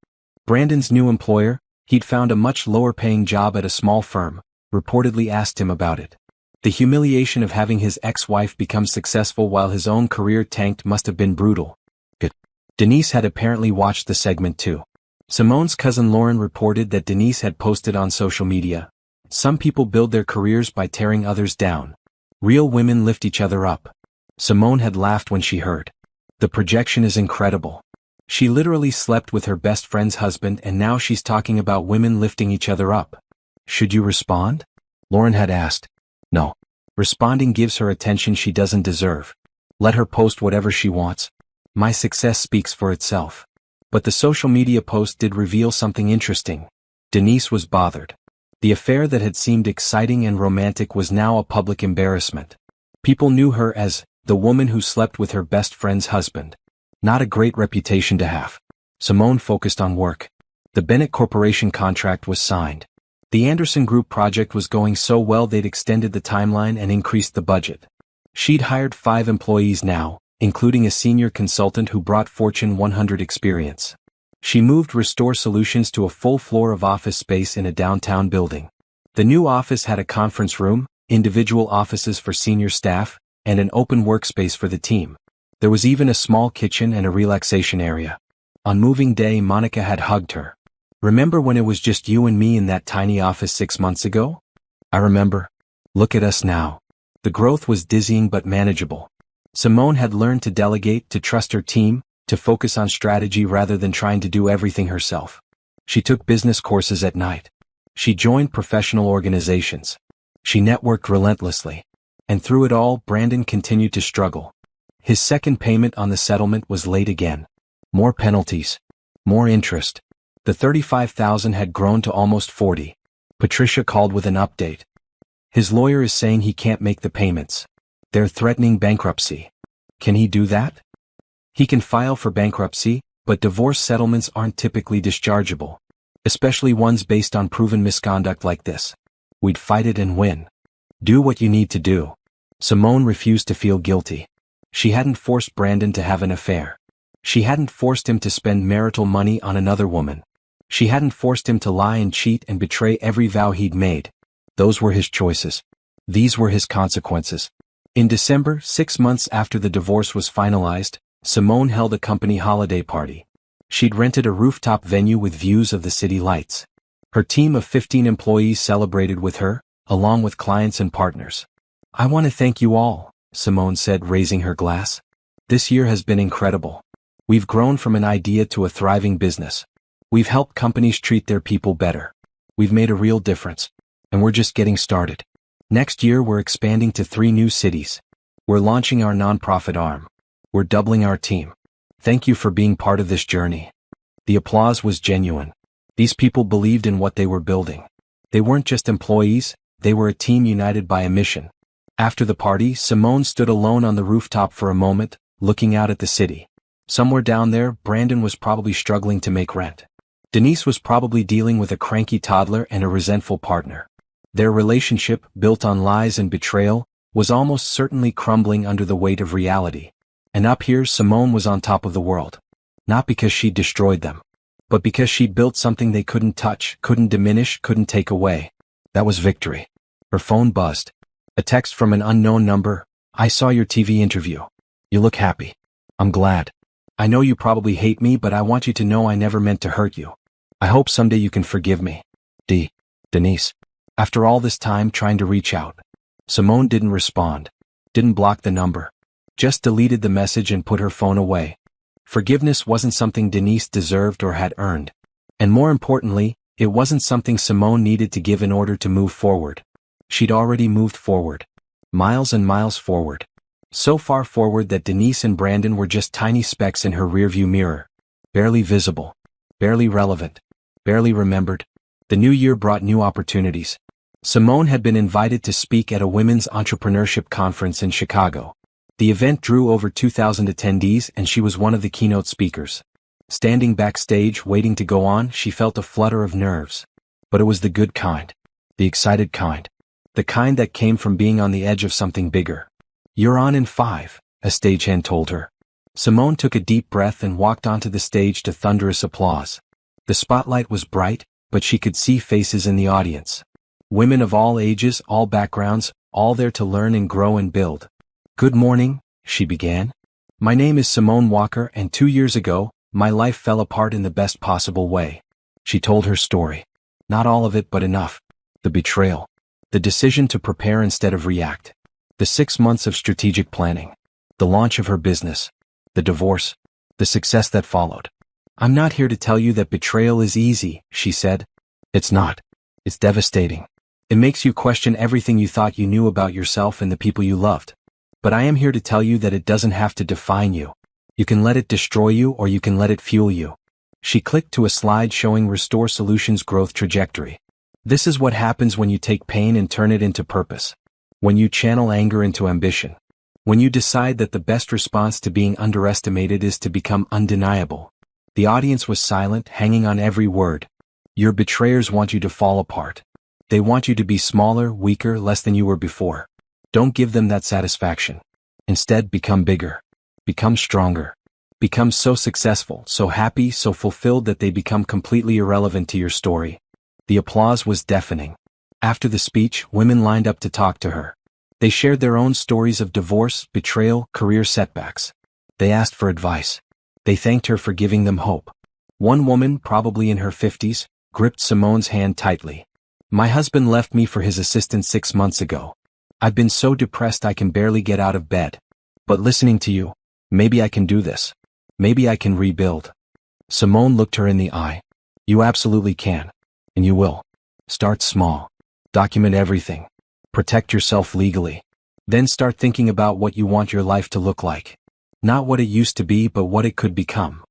Brandon's new employer, he'd found a much lower-paying job at a small firm, reportedly asked him about it. The humiliation of having his ex-wife become successful while his own career tanked must have been brutal. Denise had apparently watched the segment too. Simone's cousin Lauren reported that Denise had posted on social media, "Some people build their careers by tearing others down. Real women lift each other up." Simone had laughed when she heard. The projection is incredible. She literally slept with her best friend's husband and now she's talking about women lifting each other up. Should you respond? Lauren had asked. No. Responding gives her attention she doesn't deserve. Let her post whatever she wants. My success speaks for itself. But the social media post did reveal something interesting. Denise was bothered. The affair that had seemed exciting and romantic was now a public embarrassment. People knew her as the woman who slept with her best friend's husband. Not a great reputation to have. Simone focused on work. The Bennett Corporation contract was signed. The Anderson Group project was going so well they'd extended the timeline and increased the budget. She'd hired 5 employees now, including a senior consultant who brought Fortune 100 experience. She moved Restore Solutions to a full floor of office space in a downtown building. The new office had a conference room, individual offices for senior staff, and an open workspace for the team. There was even a small kitchen and a relaxation area. On moving day, Monica had hugged her. Remember when it was just you and me in that tiny office 6 months ago? I remember. Look at us now. The growth was dizzying but manageable. Simone had learned to delegate, to trust her team, to focus on strategy rather than trying to do everything herself. She took business courses at night. She joined professional organizations. She networked relentlessly. And through it all, Brandon continued to struggle. His second payment on the settlement was late again. More penalties. More interest. The $35,000 had grown to almost $40,000. Patricia called with an update. His lawyer is saying he can't make the payments. They're threatening bankruptcy. Can he do that? He can file for bankruptcy, but divorce settlements aren't typically dischargeable. Especially ones based on proven misconduct like this. We'd fight it and win. Do what you need to do. Simone refused to feel guilty. She hadn't forced Brandon to have an affair. She hadn't forced him to spend marital money on another woman. She hadn't forced him to lie and cheat and betray every vow he'd made. Those were his choices. These were his consequences. In December, 6 months after the divorce was finalized, Simone held a company holiday party. She'd rented a rooftop venue with views of the city lights. Her team of 15 employees celebrated with her, along with clients and partners. I want to thank you all, Simone said, raising her glass. This year has been incredible. We've grown from an idea to a thriving business. We've helped companies treat their people better. We've made a real difference. And we're just getting started. Next year we're expanding to 3 new cities. We're launching our nonprofit arm. We're doubling our team. Thank you for being part of this journey. The applause was genuine. These people believed in what they were building. They weren't just employees, they were a team united by a mission. After the party, Simone stood alone on the rooftop for a moment, looking out at the city. Somewhere down there, Brandon was probably struggling to make rent. Denise was probably dealing with a cranky toddler and a resentful partner. Their relationship, built on lies and betrayal, was almost certainly crumbling under the weight of reality. And up here, Simone was on top of the world. Not because she'd destroyed them, but because she'd built something they couldn't touch, couldn't diminish, couldn't take away. That was victory. Her phone buzzed. A text from an unknown number. I saw your TV interview. You look happy. I'm glad. I know you probably hate me, but I want you to know I never meant to hurt you. I hope someday you can forgive me. Denise. After all this time trying to reach out. Simone didn't respond. Didn't block the number. Just deleted the message and put her phone away. Forgiveness wasn't something Denise deserved or had earned. And more importantly, it wasn't something Simone needed to give in order to move forward. She'd already moved forward. Miles and miles forward. So far forward that Denise and Brandon were just tiny specks in her rearview mirror. Barely visible. Barely relevant. barely remembered. The new year brought new opportunities. Simone had been invited to speak at a women's entrepreneurship conference in Chicago. The event drew over 2,000 attendees and she was one of the keynote speakers. Standing backstage waiting to go on, she felt a flutter of nerves. But it was the good kind. The excited kind. The kind that came from being on the edge of something bigger. "You're on in 5, a stagehand told her. Simone took a deep breath and walked onto the stage to thunderous applause. The spotlight was bright, but she could see faces in the audience. Women of all ages, all backgrounds, all there to learn and grow and build. "Good morning," she began. "My name is Simone Walker and 2 years ago, my life fell apart in the best possible way." She told her story. Not all of it, but enough. The betrayal. The decision to prepare instead of react. The 6 months of strategic planning. The launch of her business. The divorce. The success that followed. "I'm not here to tell you that betrayal is easy," she said. "It's not. It's devastating. It makes you question everything you thought you knew about yourself and the people you loved. But I am here to tell you that it doesn't have to define you. You can let it destroy you or you can let it fuel you." She clicked to a slide showing Restore Solutions' growth trajectory. "This is what happens when you take pain and turn it into purpose. When you channel anger into ambition. When you decide that the best response to being underestimated is to become undeniable." The audience was silent, hanging on every word. Your betrayers want you to fall apart. They want you to be smaller, weaker, less than you were before. Don't give them that satisfaction. Instead, become bigger. Become stronger. Become so successful, so happy, so fulfilled that they become completely irrelevant to your story. The applause was deafening. After the speech, women lined up to talk to her. They shared their own stories of divorce, betrayal, career setbacks. They asked for advice. They thanked her for giving them hope. One woman, probably in her 50s, gripped Simone's hand tightly. "My husband left me for his assistant 6 months ago. I've been so depressed I can barely get out of bed. But listening to you, maybe I can do this. Maybe I can rebuild." Simone looked her in the eye. "You absolutely can. And you will. Start small. Document everything. Protect yourself legally. Then start thinking about what you want your life to look like. Not what it used to be, but what it could become."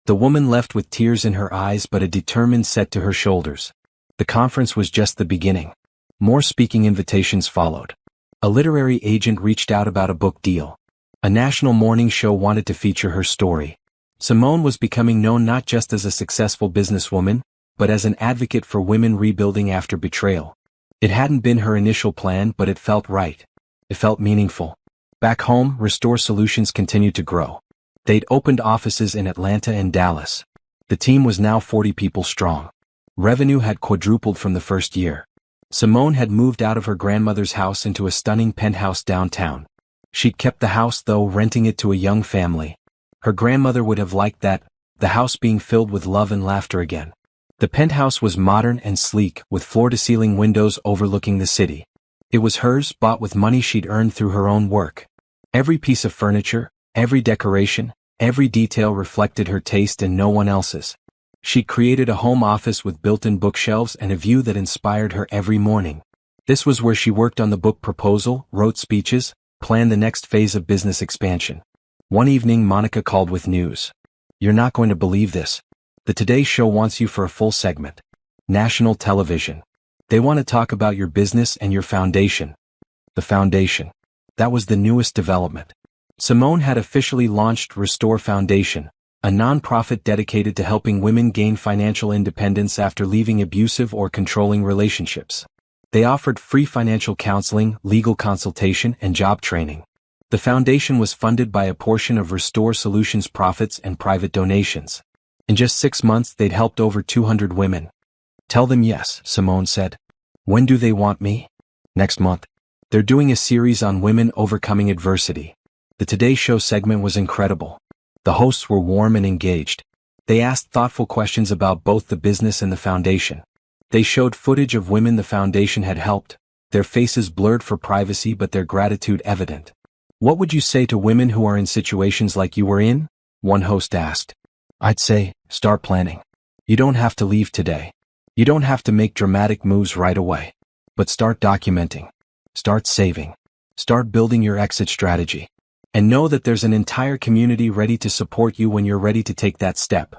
The woman left with tears in her eyes but a determined set to her shoulders. The conference was just the beginning. More speaking invitations followed. A literary agent reached out about a book deal. A national morning show wanted to feature her story. Simone was becoming known not just as a successful businesswoman, but as an advocate for women rebuilding after betrayal. It hadn't been her initial plan, but it felt right. It felt meaningful. Back home, Restore Solutions continued to grow. They'd opened offices in Atlanta and Dallas. The team was now 40 people strong. Revenue had quadrupled from the first year. Simone had moved out of her grandmother's house into a stunning penthouse downtown. She'd kept the house, though, renting it to a young family. Her grandmother would have liked that, the house being filled with love and laughter again. The penthouse was modern and sleek, with floor-to-ceiling windows overlooking the city. It was hers, bought with money she'd earned through her own work. Every piece of furniture, every decoration, every detail reflected her taste and no one else's. She'd created a home office with built-in bookshelves and a view that inspired her every morning. This was where she worked on the book proposal, wrote speeches, planned the next phase of business expansion. One evening, Monica called with news. "You're not going to believe this. The Today Show wants you for a full segment. National television. They want to talk about your business and your foundation." The foundation. That was the newest development. Simone had officially launched Restore Foundation, a nonprofit dedicated to helping women gain financial independence after leaving abusive or controlling relationships. They offered free financial counseling, legal consultation, and job training. The foundation was funded by a portion of Restore Solutions' profits and private donations. In just 6 months, they'd helped over 200 women. "Tell them yes," Simone said. "When do they want me?" "Next month. They're doing a series on women overcoming adversity." The Today Show segment was incredible. The hosts were warm and engaged. They asked thoughtful questions about both the business and the foundation. They showed footage of women the foundation had helped, their faces blurred for privacy but their gratitude evident. "What would you say to women who are in situations like you were in?" one host asked. "I'd say, start planning. You don't have to leave today. You don't have to make dramatic moves right away. But start documenting. Start saving. Start building your exit strategy. And know that there's an entire community ready to support you when you're ready to take that step."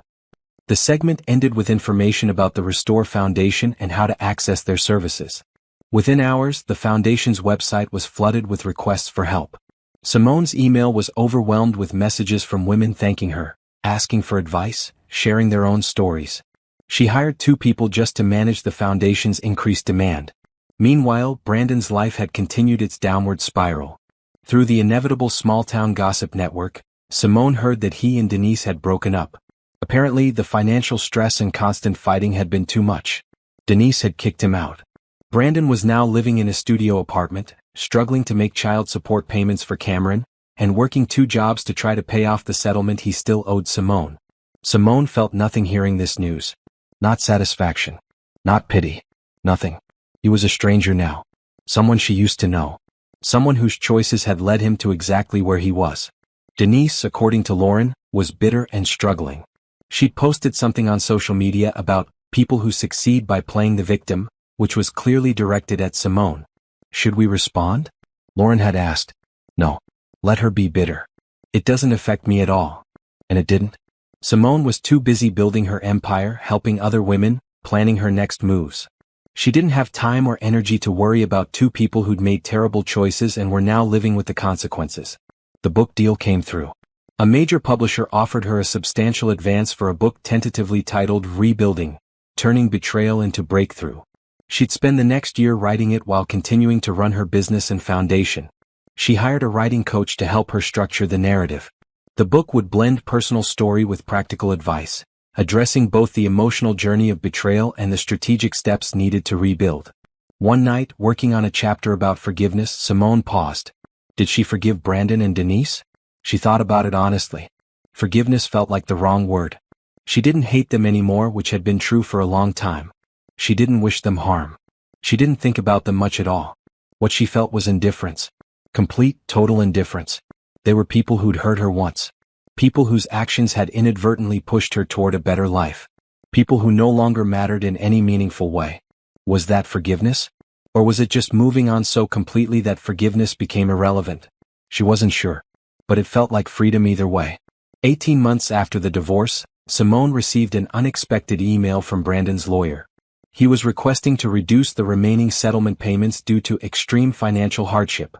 The segment ended with information about the Restore Foundation and how to access their services. Within hours, the foundation's website was flooded with requests for help. Simone's email was overwhelmed with messages from women thanking her, asking for advice, sharing their own stories. She hired 2 people just to manage the foundation's increased demand. Meanwhile, Brandon's life had continued its downward spiral. Through the inevitable small-town gossip network, Simone heard that he and Denise had broken up. Apparently, the financial stress and constant fighting had been too much. Denise had kicked him out. Brandon was now living in a studio apartment, struggling to make child support payments for Cameron, and working 2 jobs to try to pay off the settlement he still owed Simone. Simone felt nothing hearing this news. Not satisfaction. Not pity. Nothing. He was a stranger now. Someone she used to know. Someone whose choices had led him to exactly where he was. Denise, according to Lauren, was bitter and struggling. She'd posted something on social media about people who succeed by playing the victim, which was clearly directed at Simone. Should we respond? Lauren had asked. No. Let her be bitter. It doesn't affect me at all. And it didn't. Simone was too busy building her empire, helping other women, planning her next moves. She didn't have time or energy to worry about 2 people who'd made terrible choices and were now living with the consequences. The book deal came through. A major publisher offered her a substantial advance for a book tentatively titled Rebuilding, Turning Betrayal into Breakthrough. She'd spend the next year writing it while continuing to run her business and foundation. She hired a writing coach to help her structure the narrative. The book would blend personal story with practical advice, addressing both the emotional journey of betrayal and the strategic steps needed to rebuild. One night, working on a chapter about forgiveness, Simone paused. Did she forgive Brandon and Denise? She thought about it honestly. Forgiveness felt like the wrong word. She didn't hate them anymore, which had been true for a long time. She didn't wish them harm. She didn't think about them much at all. What she felt was indifference. Complete, total indifference. They were people who'd hurt her once. People whose actions had inadvertently pushed her toward a better life. People who no longer mattered in any meaningful way. Was that forgiveness? Or was it just moving on so completely that forgiveness became irrelevant? She wasn't sure. But it felt like freedom either way. 18 months after the divorce, Simone received an unexpected email from Brandon's lawyer. He was requesting to reduce the remaining settlement payments due to extreme financial hardship.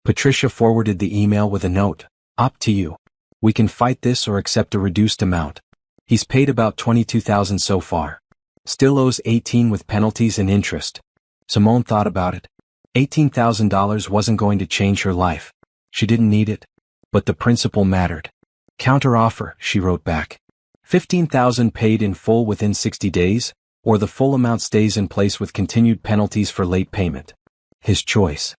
Patricia forwarded the email with a note. Up to you. We can fight this or accept a reduced amount. He's paid about $22,000 so far. Still owes $18,000 with penalties and interest. Simone thought about it. $18,000 wasn't going to change her life. She didn't need it. But the principle mattered. Counteroffer, she wrote back. $15,000 paid in full within 60 days, or the full amount stays in place with continued penalties for late payment. His choice.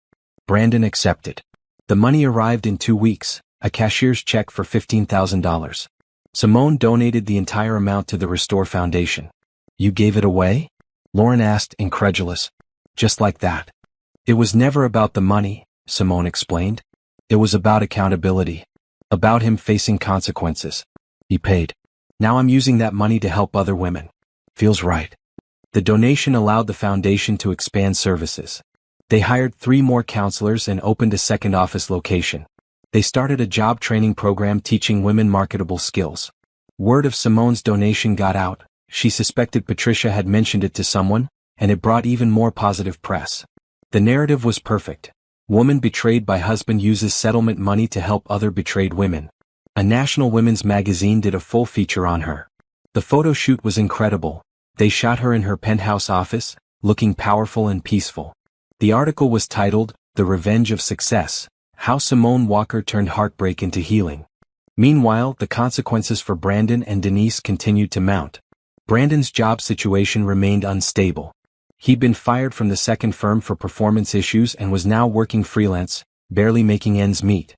Brandon accepted. The money arrived in 2 weeks, a cashier's check for $15,000. Simone donated the entire amount to the Restore Foundation. You gave it away? Lauren asked, incredulous. Just like that. It was never about the money, Simone explained. It was about accountability. About him facing consequences. He paid. Now I'm using that money to help other women. Feels right. The donation allowed the foundation to expand services. They hired 3 more counselors and opened a second office location. They started a job training program teaching women marketable skills. Word of Simone's donation got out. She suspected Patricia had mentioned it to someone, and it brought even more positive press. The narrative was perfect. Woman betrayed by husband uses settlement money to help other betrayed women. A national women's magazine did a full feature on her. The photo shoot was incredible. They shot her in her penthouse office, looking powerful and peaceful. The article was titled, The Revenge of Success, How Simone Walker Turned Heartbreak into Healing. Meanwhile, the consequences for Brandon and Denise continued to mount. Brandon's job situation remained unstable. He'd been fired from the second firm for performance issues and was now working freelance, barely making ends meet.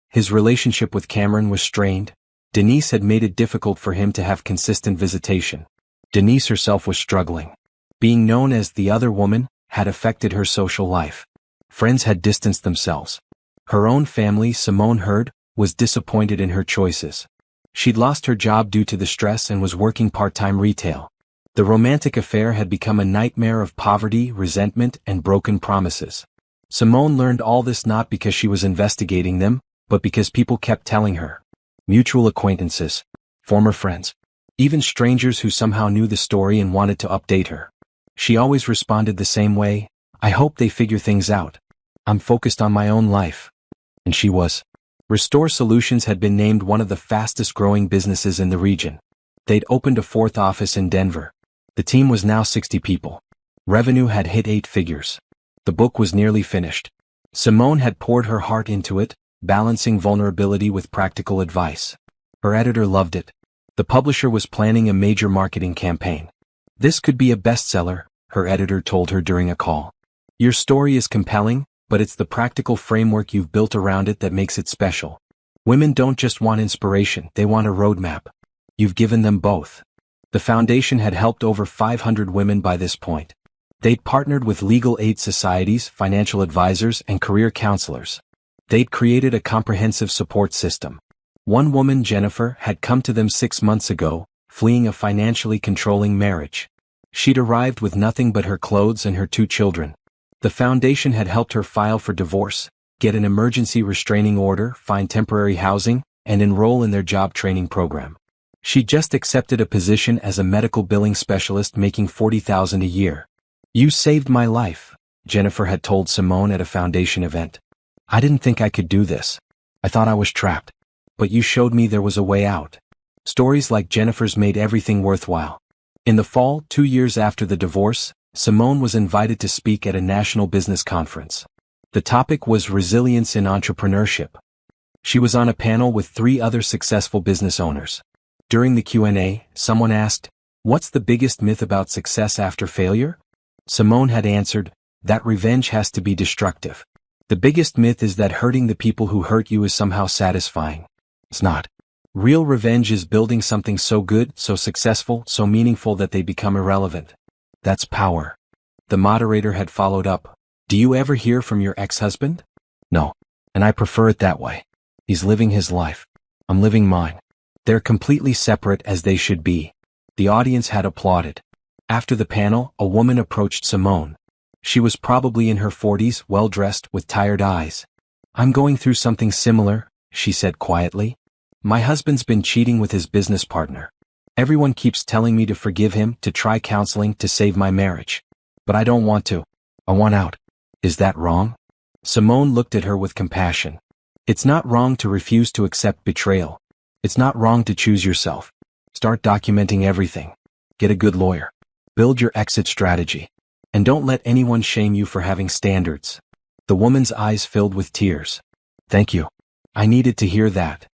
His relationship with Cameron was strained. Denise had made it difficult for him to have consistent visitation. Denise herself was struggling. Being known as the other woman had affected her social life. Friends had distanced themselves. Her own family, Simone heard, was disappointed in her choices. She'd lost her job due to the stress and was working part-time retail. The romantic affair had become a nightmare of poverty, resentment, and broken promises. Simone learned all this not because she was investigating them, but because people kept telling her. Mutual acquaintances, former friends, Even strangers who somehow knew the story and wanted to update her. She always responded the same way, "I hope they figure things out. I'm focused on my own life." And she was. Restore Solutions had been named one of the fastest growing businesses in the region. They'd opened a fourth office in Denver. The team was now 60 people. Revenue had hit 8 figures. The book was nearly finished. Simone had poured her heart into it, balancing vulnerability with practical advice. Her editor loved it. The publisher was planning a major marketing campaign. "This could be a bestseller," her editor told her during a call. "Your story is compelling, but it's the practical framework you've built around it that makes it special. Women don't just want inspiration, they want a roadmap. You've given them both." The foundation had helped over 500 women by this point. They'd partnered with legal aid societies, financial advisors, and career counselors. They'd created a comprehensive support system. One woman, Jennifer, had come to them 6 months ago, fleeing a financially controlling marriage. She'd arrived with nothing but her clothes and her 2 children. The foundation had helped her file for divorce, get an emergency restraining order, find temporary housing, and enroll in their job training program. She just accepted a position as a medical billing specialist making $40,000 a year. "You saved my life," Jennifer had told Simone at a foundation event. "I didn't think I could do this. I thought I was trapped. But you showed me there was a way out." Stories like Jennifer's made everything worthwhile. In the fall, 2 years after the divorce, Simone was invited to speak at a national business conference. The topic was resilience in entrepreneurship. She was on a panel with 3 other successful business owners. During the Q&A, someone asked, "What's the biggest myth about success after failure?" Simone had answered, "That revenge has to be destructive. The biggest myth is that hurting the people who hurt you is somehow satisfying. It's not. Real revenge is building something so good, so successful, so meaningful that they become irrelevant. That's power." The moderator had followed up, "Do you ever hear from your ex-husband?" "No. And I prefer it that way. He's living his life. I'm living mine. They're completely separate, as they should be." The audience had applauded. After the panel, a woman approached Simone. She was probably in her 40s, well-dressed, with tired eyes. "I'm going through something similar," she said quietly. "My husband's been cheating with his business partner. Everyone keeps telling me to forgive him, to try counseling, to save my marriage. But I don't want to. I want out. Is that wrong?" Simone looked at her with compassion. "It's not wrong to refuse to accept betrayal. It's not wrong to choose yourself. Start documenting everything. Get a good lawyer. Build your exit strategy. And don't let anyone shame you for having standards." The woman's eyes filled with tears. "Thank you. I needed to hear that."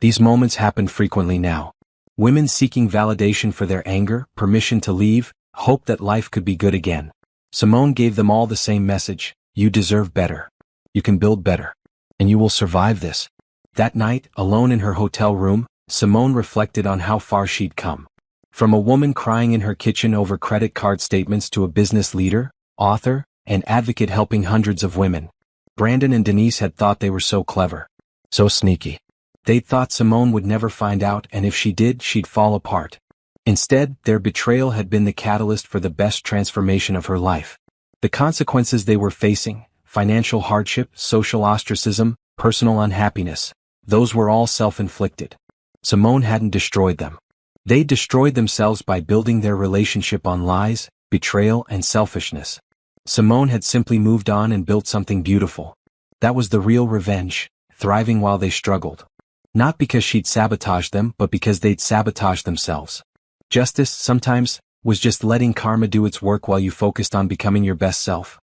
These moments happened frequently now. Women seeking validation for their anger, permission to leave, hope that life could be good again. Simone gave them all the same message: you deserve better. You can build better. And you will survive this. That night, alone in her hotel room, Simone reflected on how far she'd come. From a woman crying in her kitchen over credit card statements to a business leader, author, and advocate helping hundreds of women. Brandon and Denise had thought they were so clever. So sneaky. They'd thought Simone would never find out, and if she did, she'd fall apart. Instead, their betrayal had been the catalyst for the best transformation of her life. The consequences they were facing, financial hardship, social ostracism, personal unhappiness, those were all self-inflicted. Simone hadn't destroyed them. They destroyed themselves by building their relationship on lies, betrayal, and selfishness. Simone had simply moved on and built something beautiful. That was the real revenge, thriving while they struggled. Not because she'd sabotaged them, but because they'd sabotaged themselves. Justice, sometimes, was just letting karma do its work while you focused on becoming your best self.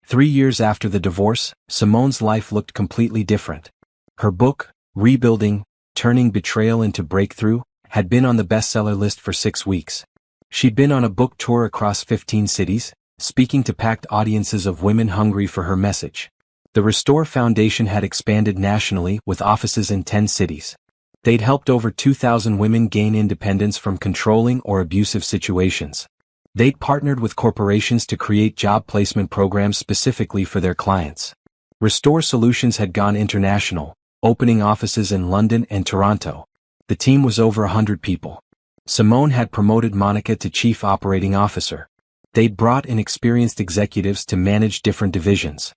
3 years after the divorce, Simone's life looked completely different. Her book, Rebuilding, Turning Betrayal into Breakthrough, had been on the bestseller list for 6 weeks. She'd been on a book tour across 15 cities, speaking to packed audiences of women hungry for her message. The Restore Foundation had expanded nationally with offices in 10 cities. They'd helped over 2,000 women gain independence from controlling or abusive situations. They'd partnered with corporations to create job placement programs specifically for their clients. Restore Solutions had gone international, opening offices in London and Toronto. The team was over 100 people. Simone had promoted Monica to Chief Operating Officer. They'd brought in experienced executives to manage different divisions.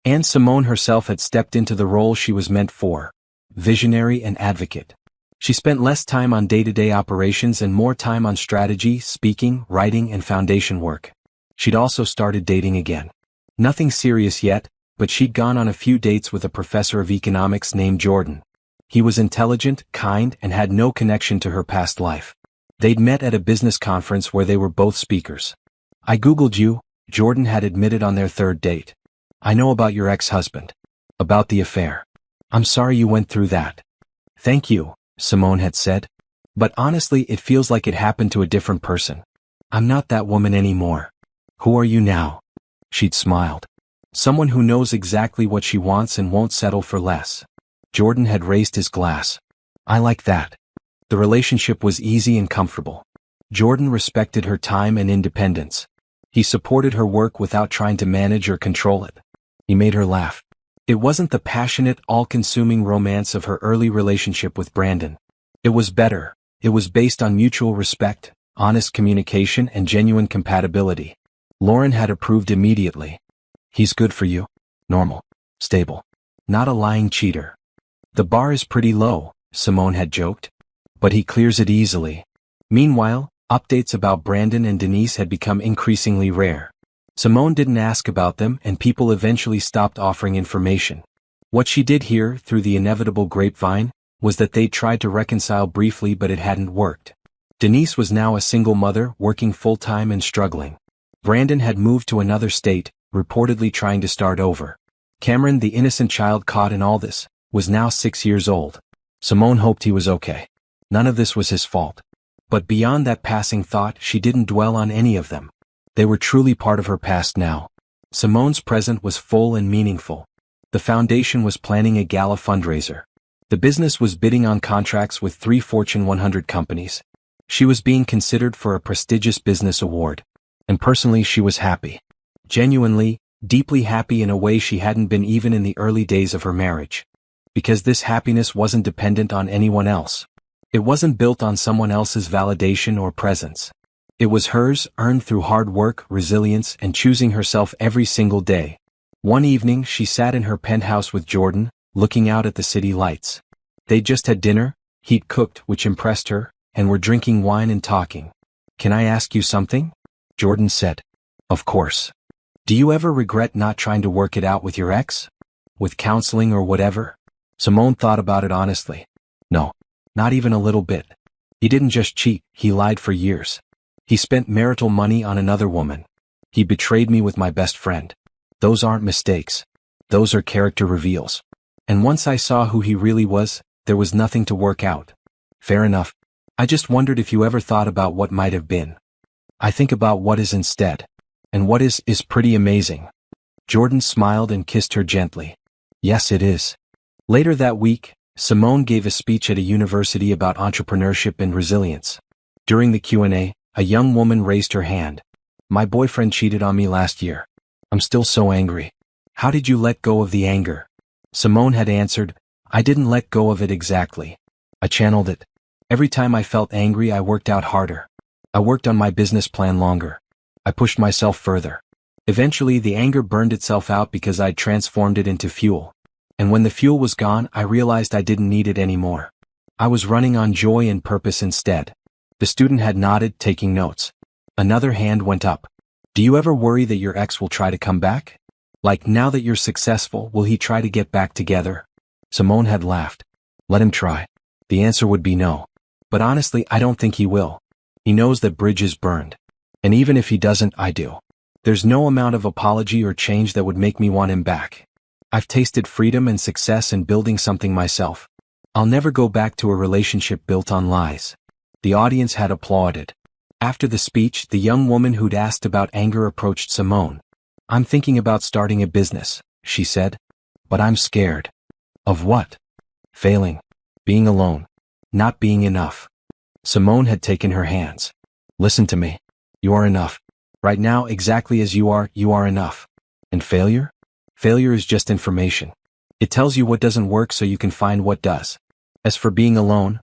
And Simone herself had stepped into the role she was meant for: visionary and advocate. She spent less time on day-to-day operations and more time on strategy, speaking, writing, and foundation work. She'd also started dating again. Nothing serious yet, but she'd gone on a few dates with a professor of economics named Jordan. He was intelligent, kind, and had no connection to her past life. They'd met at a business conference where they were both speakers. "I Googled you," Jordan had admitted on their third date. "I know about your ex-husband. About the affair. I'm sorry you went through that." "Thank you," Simone had said. "But honestly, it feels like it happened to a different person. I'm not that woman anymore." "Who are you now?" She'd smiled. "Someone who knows exactly what she wants and won't settle for less." Jordan had raised his glass. "I like that." The relationship was easy and comfortable. Jordan respected her time and independence. He supported her work without trying to manage or control it. He made her laugh. It wasn't the passionate, all-consuming romance of her early relationship with Brandon. It was better. It was based on mutual respect, honest communication, and genuine compatibility. Lauren had approved immediately. "He's good for you. Normal. Stable. Not a lying cheater." "The bar is pretty low," Simone had joked. "But he clears it easily." Meanwhile, updates about Brandon and Denise had become increasingly rare. Simone didn't ask about them, and people eventually stopped offering information. What she did hear, through the inevitable grapevine, was that they'd tried to reconcile briefly but it hadn't worked. Denise was now a single mother, working full-time and struggling. Brandon had moved to another state, reportedly trying to start over. Cameron, the innocent child caught in all this, was now 6 years old. Simone hoped he was okay. None of this was his fault. But beyond that passing thought, she didn't dwell on any of them. They were truly part of her past now. Simone's present was full and meaningful. The foundation was planning a gala fundraiser. The business was bidding on contracts with 3 Fortune 100 companies. She was being considered for a prestigious business award. And personally, she was happy. Genuinely, deeply happy in a way she hadn't been even in the early days of her marriage. Because this happiness wasn't dependent on anyone else. It wasn't built on someone else's validation or presence. It was hers, earned through hard work, resilience, and choosing herself every single day. One evening, she sat in her penthouse with Jordan, looking out at the city lights. They'd just had dinner, he'd cooked, which impressed her, and were drinking wine and talking. "Can I ask you something?" Jordan said. "Of course. Do you ever regret not trying to work it out with your ex? With counseling or whatever?" Simone thought about it honestly. "No. Not even a little bit. He didn't just cheat, he lied for years. He spent marital money on another woman. He betrayed me with my best friend. Those aren't mistakes. Those are character reveals. And once I saw who he really was, there was nothing to work out." "Fair enough. I just wondered if you ever thought about what might have been." "I think about what is instead. And what is pretty amazing." Jordan smiled and kissed her gently. "Yes, it is." Later that week, Simone gave a speech at a university about entrepreneurship and resilience. During the Q&A, a young woman raised her hand. "My boyfriend cheated on me last year. I'm still so angry." "How did you let go of the anger?" Simone had answered, "I didn't let go of it exactly. I channeled it. Every time I felt angry, I worked out harder. I worked on my business plan longer. I pushed myself further. Eventually, the anger burned itself out because I'd transformed it into fuel. And when the fuel was gone, I realized I didn't need it anymore. I was running on joy and purpose instead." The student had nodded, taking notes. Another hand went up. "Do you ever worry that your ex will try to come back? Like, now that you're successful, will he try to get back together?" Simone had laughed. "Let him try." The answer would be no. "But honestly, I don't think he will. He knows that bridges burned. And even if he doesn't, I do. There's no amount of apology or change that would make me want him back. I've tasted freedom and success in building something myself. I'll never go back to a relationship built on lies." The audience had applauded. After the speech, the young woman who'd asked about anger approached Simone. "I'm thinking about starting a business," she said. "But I'm scared." "Of what?" "Failing. Being alone. Not being enough." Simone had taken her hands. "Listen to me. You are enough. Right now, exactly as you are enough. And failure? Failure is just information. It tells you what doesn't work so you can find what does. As for being alone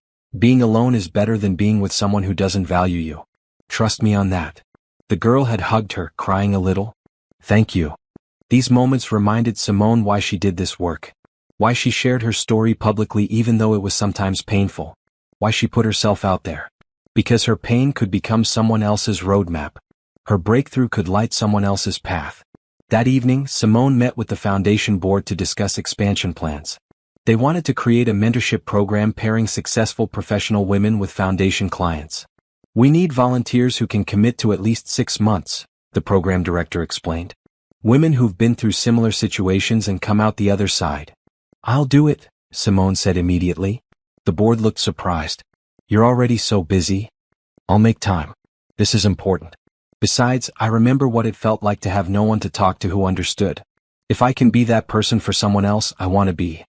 is better than being with someone who doesn't value you. Trust me on that." The girl had hugged her, crying a little. "Thank you." These moments reminded Simone why she did this work. Why she shared her story publicly even though it was sometimes painful. Why she put herself out there? Because her pain could become someone else's roadmap. Her breakthrough could light someone else's path. That evening, Simone met with the foundation board to discuss expansion plans. They wanted to create a mentorship program pairing successful professional women with foundation clients. We need volunteers who can commit to at least 6 months, the program director explained. Women who've been through similar situations and come out the other side. I'll do it, Simone said immediately. The board looked surprised. You're already so busy. I'll make time. This is important. Besides, I remember what it felt like to have no one to talk to who understood. If I can be that person for someone else, I want to be.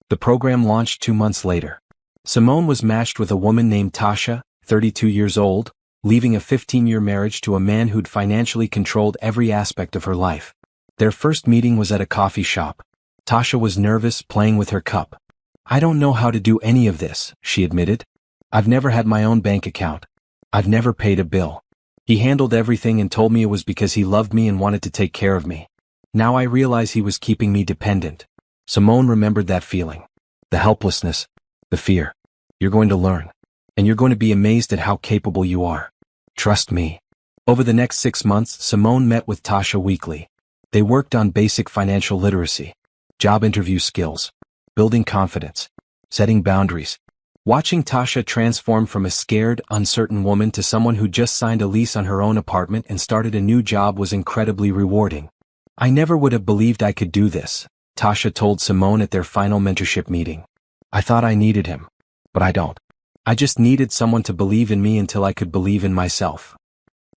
The program launched 2 months later. Simone was matched with a woman named Tasha, 32 years old, leaving a 15-year marriage to a man who'd financially controlled every aspect of her life. Their first meeting was at a coffee shop. Tasha was nervous, playing with her cup. I don't know how to do any of this, she admitted. I've never had my own bank account. I've never paid a bill. He handled everything and told me it was because he loved me and wanted to take care of me. Now I realize he was keeping me dependent. Simone remembered that feeling. The helplessness. The fear. You're going to learn. And you're going to be amazed at how capable you are. Trust me. Over the next 6 months, Simone met with Tasha weekly. They worked on basic financial literacy, job interview skills, building confidence, setting boundaries. Watching Tasha transform from a scared, uncertain woman to someone who just signed a lease on her own apartment and started a new job was incredibly rewarding. I never would have believed I could do this, Tasha told Simone at their final mentorship meeting. I thought I needed him. But I don't. I just needed someone to believe in me until I could believe in myself.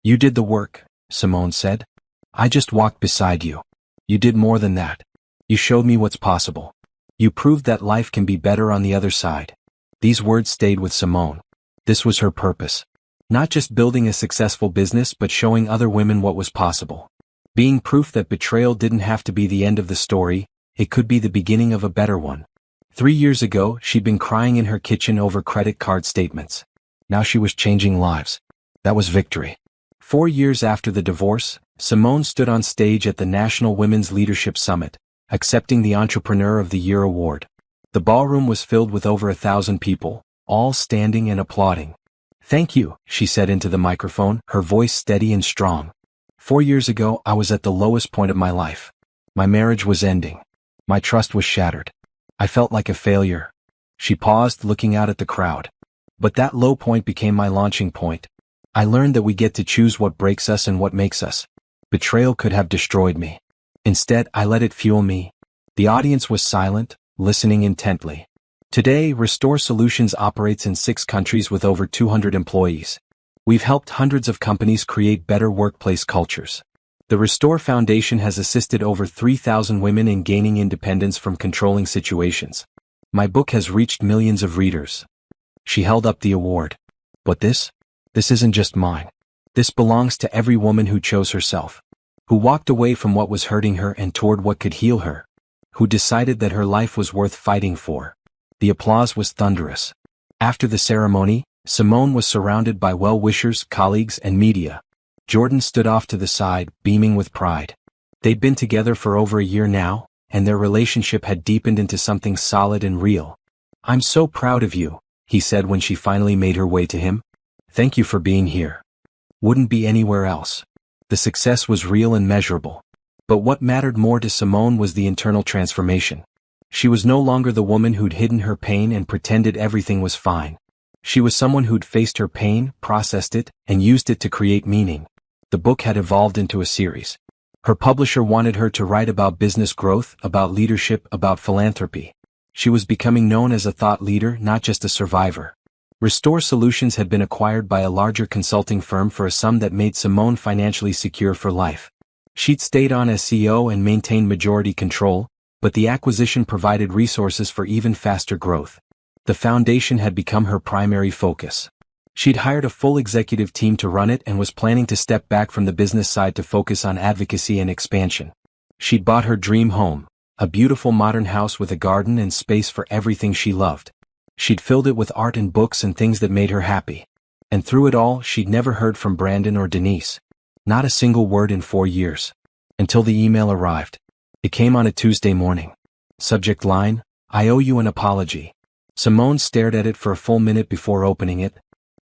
You did the work, Simone said. I just walked beside you. You did more than that. You showed me what's possible. You proved that life can be better on the other side. These words stayed with Simone. This was her purpose. Not just building a successful business but showing other women what was possible. Being proof that betrayal didn't have to be the end of the story, it could be the beginning of a better one. 3 years ago, she'd been crying in her kitchen over credit card statements. Now she was changing lives. That was victory. 4 years after the divorce, Simone stood on stage at the National Women's Leadership Summit, accepting the Entrepreneur of the Year award. The ballroom was filled with over 1,000 people, all standing and applauding. Thank you, she said into the microphone, her voice steady and strong. 4 years ago, I was at the lowest point of my life. My marriage was ending. My trust was shattered. I felt like a failure. She paused, looking out at the crowd. But that low point became my launching point. I learned that we get to choose what breaks us and what makes us. Betrayal could have destroyed me. Instead, I let it fuel me. The audience was silent, listening intently. Today, Restore Solutions operates in 6 countries with over 200 employees. We've helped hundreds of companies create better workplace cultures. The Restore Foundation has assisted over 3,000 women in gaining independence from controlling situations. My book has reached millions of readers. She held up the award. But this isn't just mine. This belongs to every woman who chose herself, who walked away from what was hurting her and toward what could heal her, who decided that her life was worth fighting for. The applause was thunderous. After the ceremony, Simone was surrounded by well-wishers, colleagues, and media. Jordan stood off to the side, beaming with pride. They'd been together for over a year now, and their relationship had deepened into something solid and real. I'm so proud of you, he said when she finally made her way to him. Thank you for being here. Wouldn't be anywhere else. The success was real and measurable. But what mattered more to Simone was the internal transformation. She was no longer the woman who'd hidden her pain and pretended everything was fine. She was someone who'd faced her pain, processed it, and used it to create meaning. The book had evolved into a series. Her publisher wanted her to write about business growth, about leadership, about philanthropy. She was becoming known as a thought leader, not just a survivor. Restore Solutions had been acquired by a larger consulting firm for a sum that made Simone financially secure for life. She'd stayed on as CEO and maintained majority control, but the acquisition provided resources for even faster growth. The foundation had become her primary focus. She'd hired a full executive team to run it and was planning to step back from the business side to focus on advocacy and expansion. She'd bought her dream home, a beautiful modern house with a garden and space for everything she loved. She'd filled it with art and books and things that made her happy. And through it all, she'd never heard from Brandon or Denise. Not a single word in 4 years. Until the email arrived. It came on a Tuesday morning. Subject line, I owe you an apology. Simone stared at it for a full minute before opening it.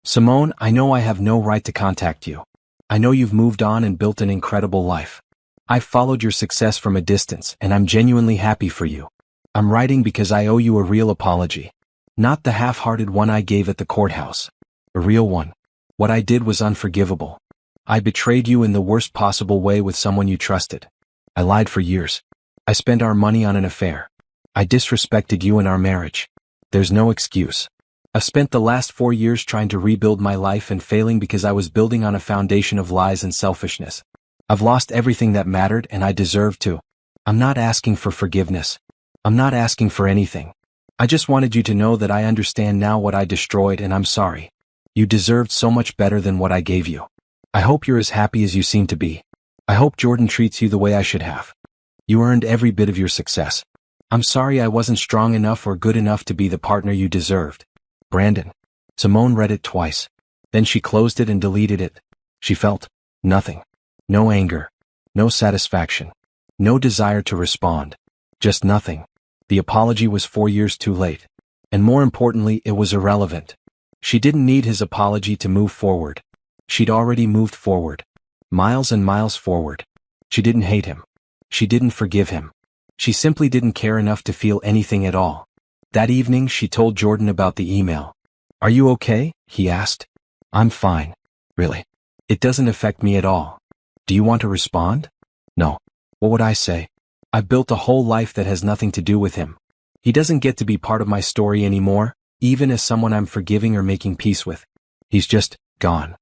Simone, I know I have no right to contact you. I know you've moved on and built an incredible life. I've followed your success from a distance, and I'm genuinely happy for you. I'm writing because I owe you a real apology. Not the half-hearted one I gave at the courthouse. A real one. What I did was unforgivable. I betrayed you in the worst possible way with someone you trusted. I lied for years. I spent our money on an affair. I disrespected you in our marriage. There's no excuse. I've spent the last 4 years trying to rebuild my life and failing because I was building on a foundation of lies and selfishness. I've lost everything that mattered, and I deserve to. I'm not asking for forgiveness. I'm not asking for anything. I just wanted you to know that I understand now what I destroyed, and I'm sorry. You deserved so much better than what I gave you. I hope you're as happy as you seem to be. I hope Jordan treats you the way I should have. You earned every bit of your success. I'm sorry I wasn't strong enough or good enough to be the partner you deserved. Brandon. Simone read it twice. Then she closed it and deleted it. She felt nothing. No anger. No satisfaction. No desire to respond. Just nothing. The apology was 4 years too late. And more importantly, it was irrelevant. She didn't need his apology to move forward. She'd already moved forward. Miles and miles forward. She didn't hate him. She didn't forgive him. She simply didn't care enough to feel anything at all. That evening she told Jordan about the email. Are you okay? He asked. I'm fine. Really. It doesn't affect me at all. Do you want to respond? No. What would I say? I built a whole life that has nothing to do with him. He doesn't get to be part of my story anymore, even as someone I'm forgiving or making peace with. He's just gone.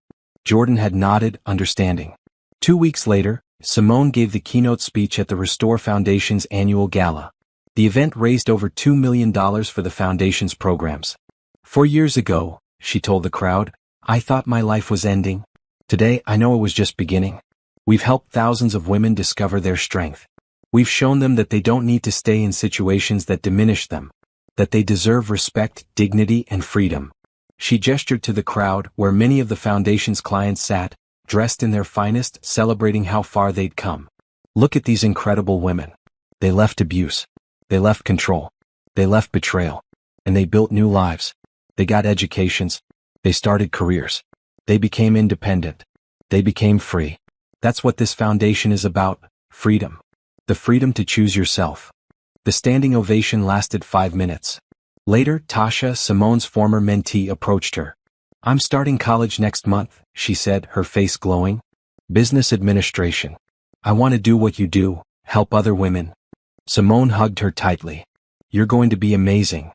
Jordan had nodded, understanding. 2 weeks later, Simone gave the keynote speech at the Restore Foundation's annual gala. The event raised over $2 million for the foundation's programs. 4 years ago, she told the crowd, I thought my life was ending. Today, I know it was just beginning. We've helped thousands of women discover their strength. We've shown them that they don't need to stay in situations that diminish them, that they deserve respect, dignity, and freedom. She gestured to the crowd where many of the foundation's clients sat, dressed in their finest, celebrating how far they'd come. Look at these incredible women. They left abuse. They left control. They left betrayal. And they built new lives. They got educations. They started careers. They became independent. They became free. That's what this foundation is about, freedom. The freedom to choose yourself. The standing ovation lasted 5 minutes. Later, Tasha, Simone's former mentee, approached her. I'm starting college next month, she said, her face glowing. Business administration. I want to do what you do, help other women. Simone hugged her tightly. You're going to be amazing.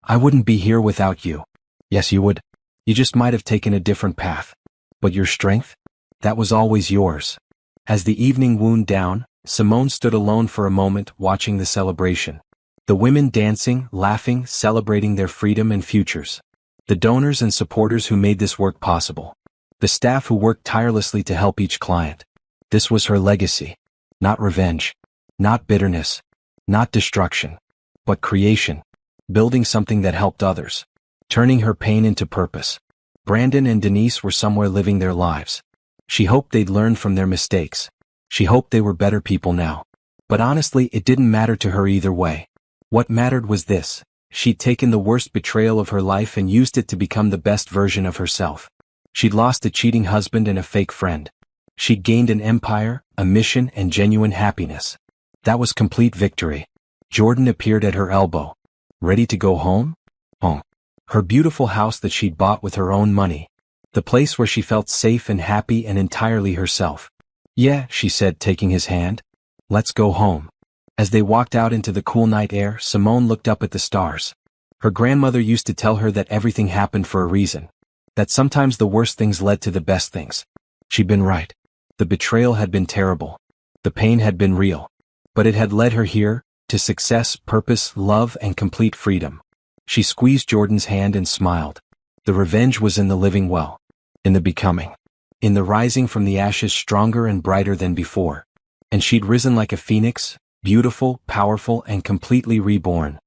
I wouldn't be here without you. Yes, you would. You just might have taken a different path. But your strength? That was always yours. As the evening wound down, Simone stood alone for a moment, watching the celebration. The women dancing, laughing, celebrating their freedom and futures. The donors and supporters who made this work possible. The staff who worked tirelessly to help each client. This was her legacy. Not revenge. Not bitterness. Not destruction. But creation. Building something that helped others. Turning her pain into purpose. Brandon and Denise were somewhere living their lives. She hoped they'd learned from their mistakes. She hoped they were better people now. But honestly, it didn't matter to her either way. What mattered was this. She'd taken the worst betrayal of her life and used it to become the best version of herself. She'd lost a cheating husband and a fake friend. She'd gained an empire, a mission, and genuine happiness. That was complete victory. Jordan appeared at her elbow. Ready to go home? Home. Her beautiful house that she'd bought with her own money. The place where she felt safe and happy and entirely herself. Yeah, she said, taking his hand. Let's go home. As they walked out into the cool night air, Simone looked up at the stars. Her grandmother used to tell her that everything happened for a reason. That sometimes the worst things led to the best things. She'd been right. The betrayal had been terrible. The pain had been real. But it had led her here, to success, purpose, love, and complete freedom. She squeezed Jordan's hand and smiled. The revenge was in the living well. In the becoming. In the rising from the ashes stronger and brighter than before. And she'd risen like a phoenix, beautiful, powerful, and completely reborn.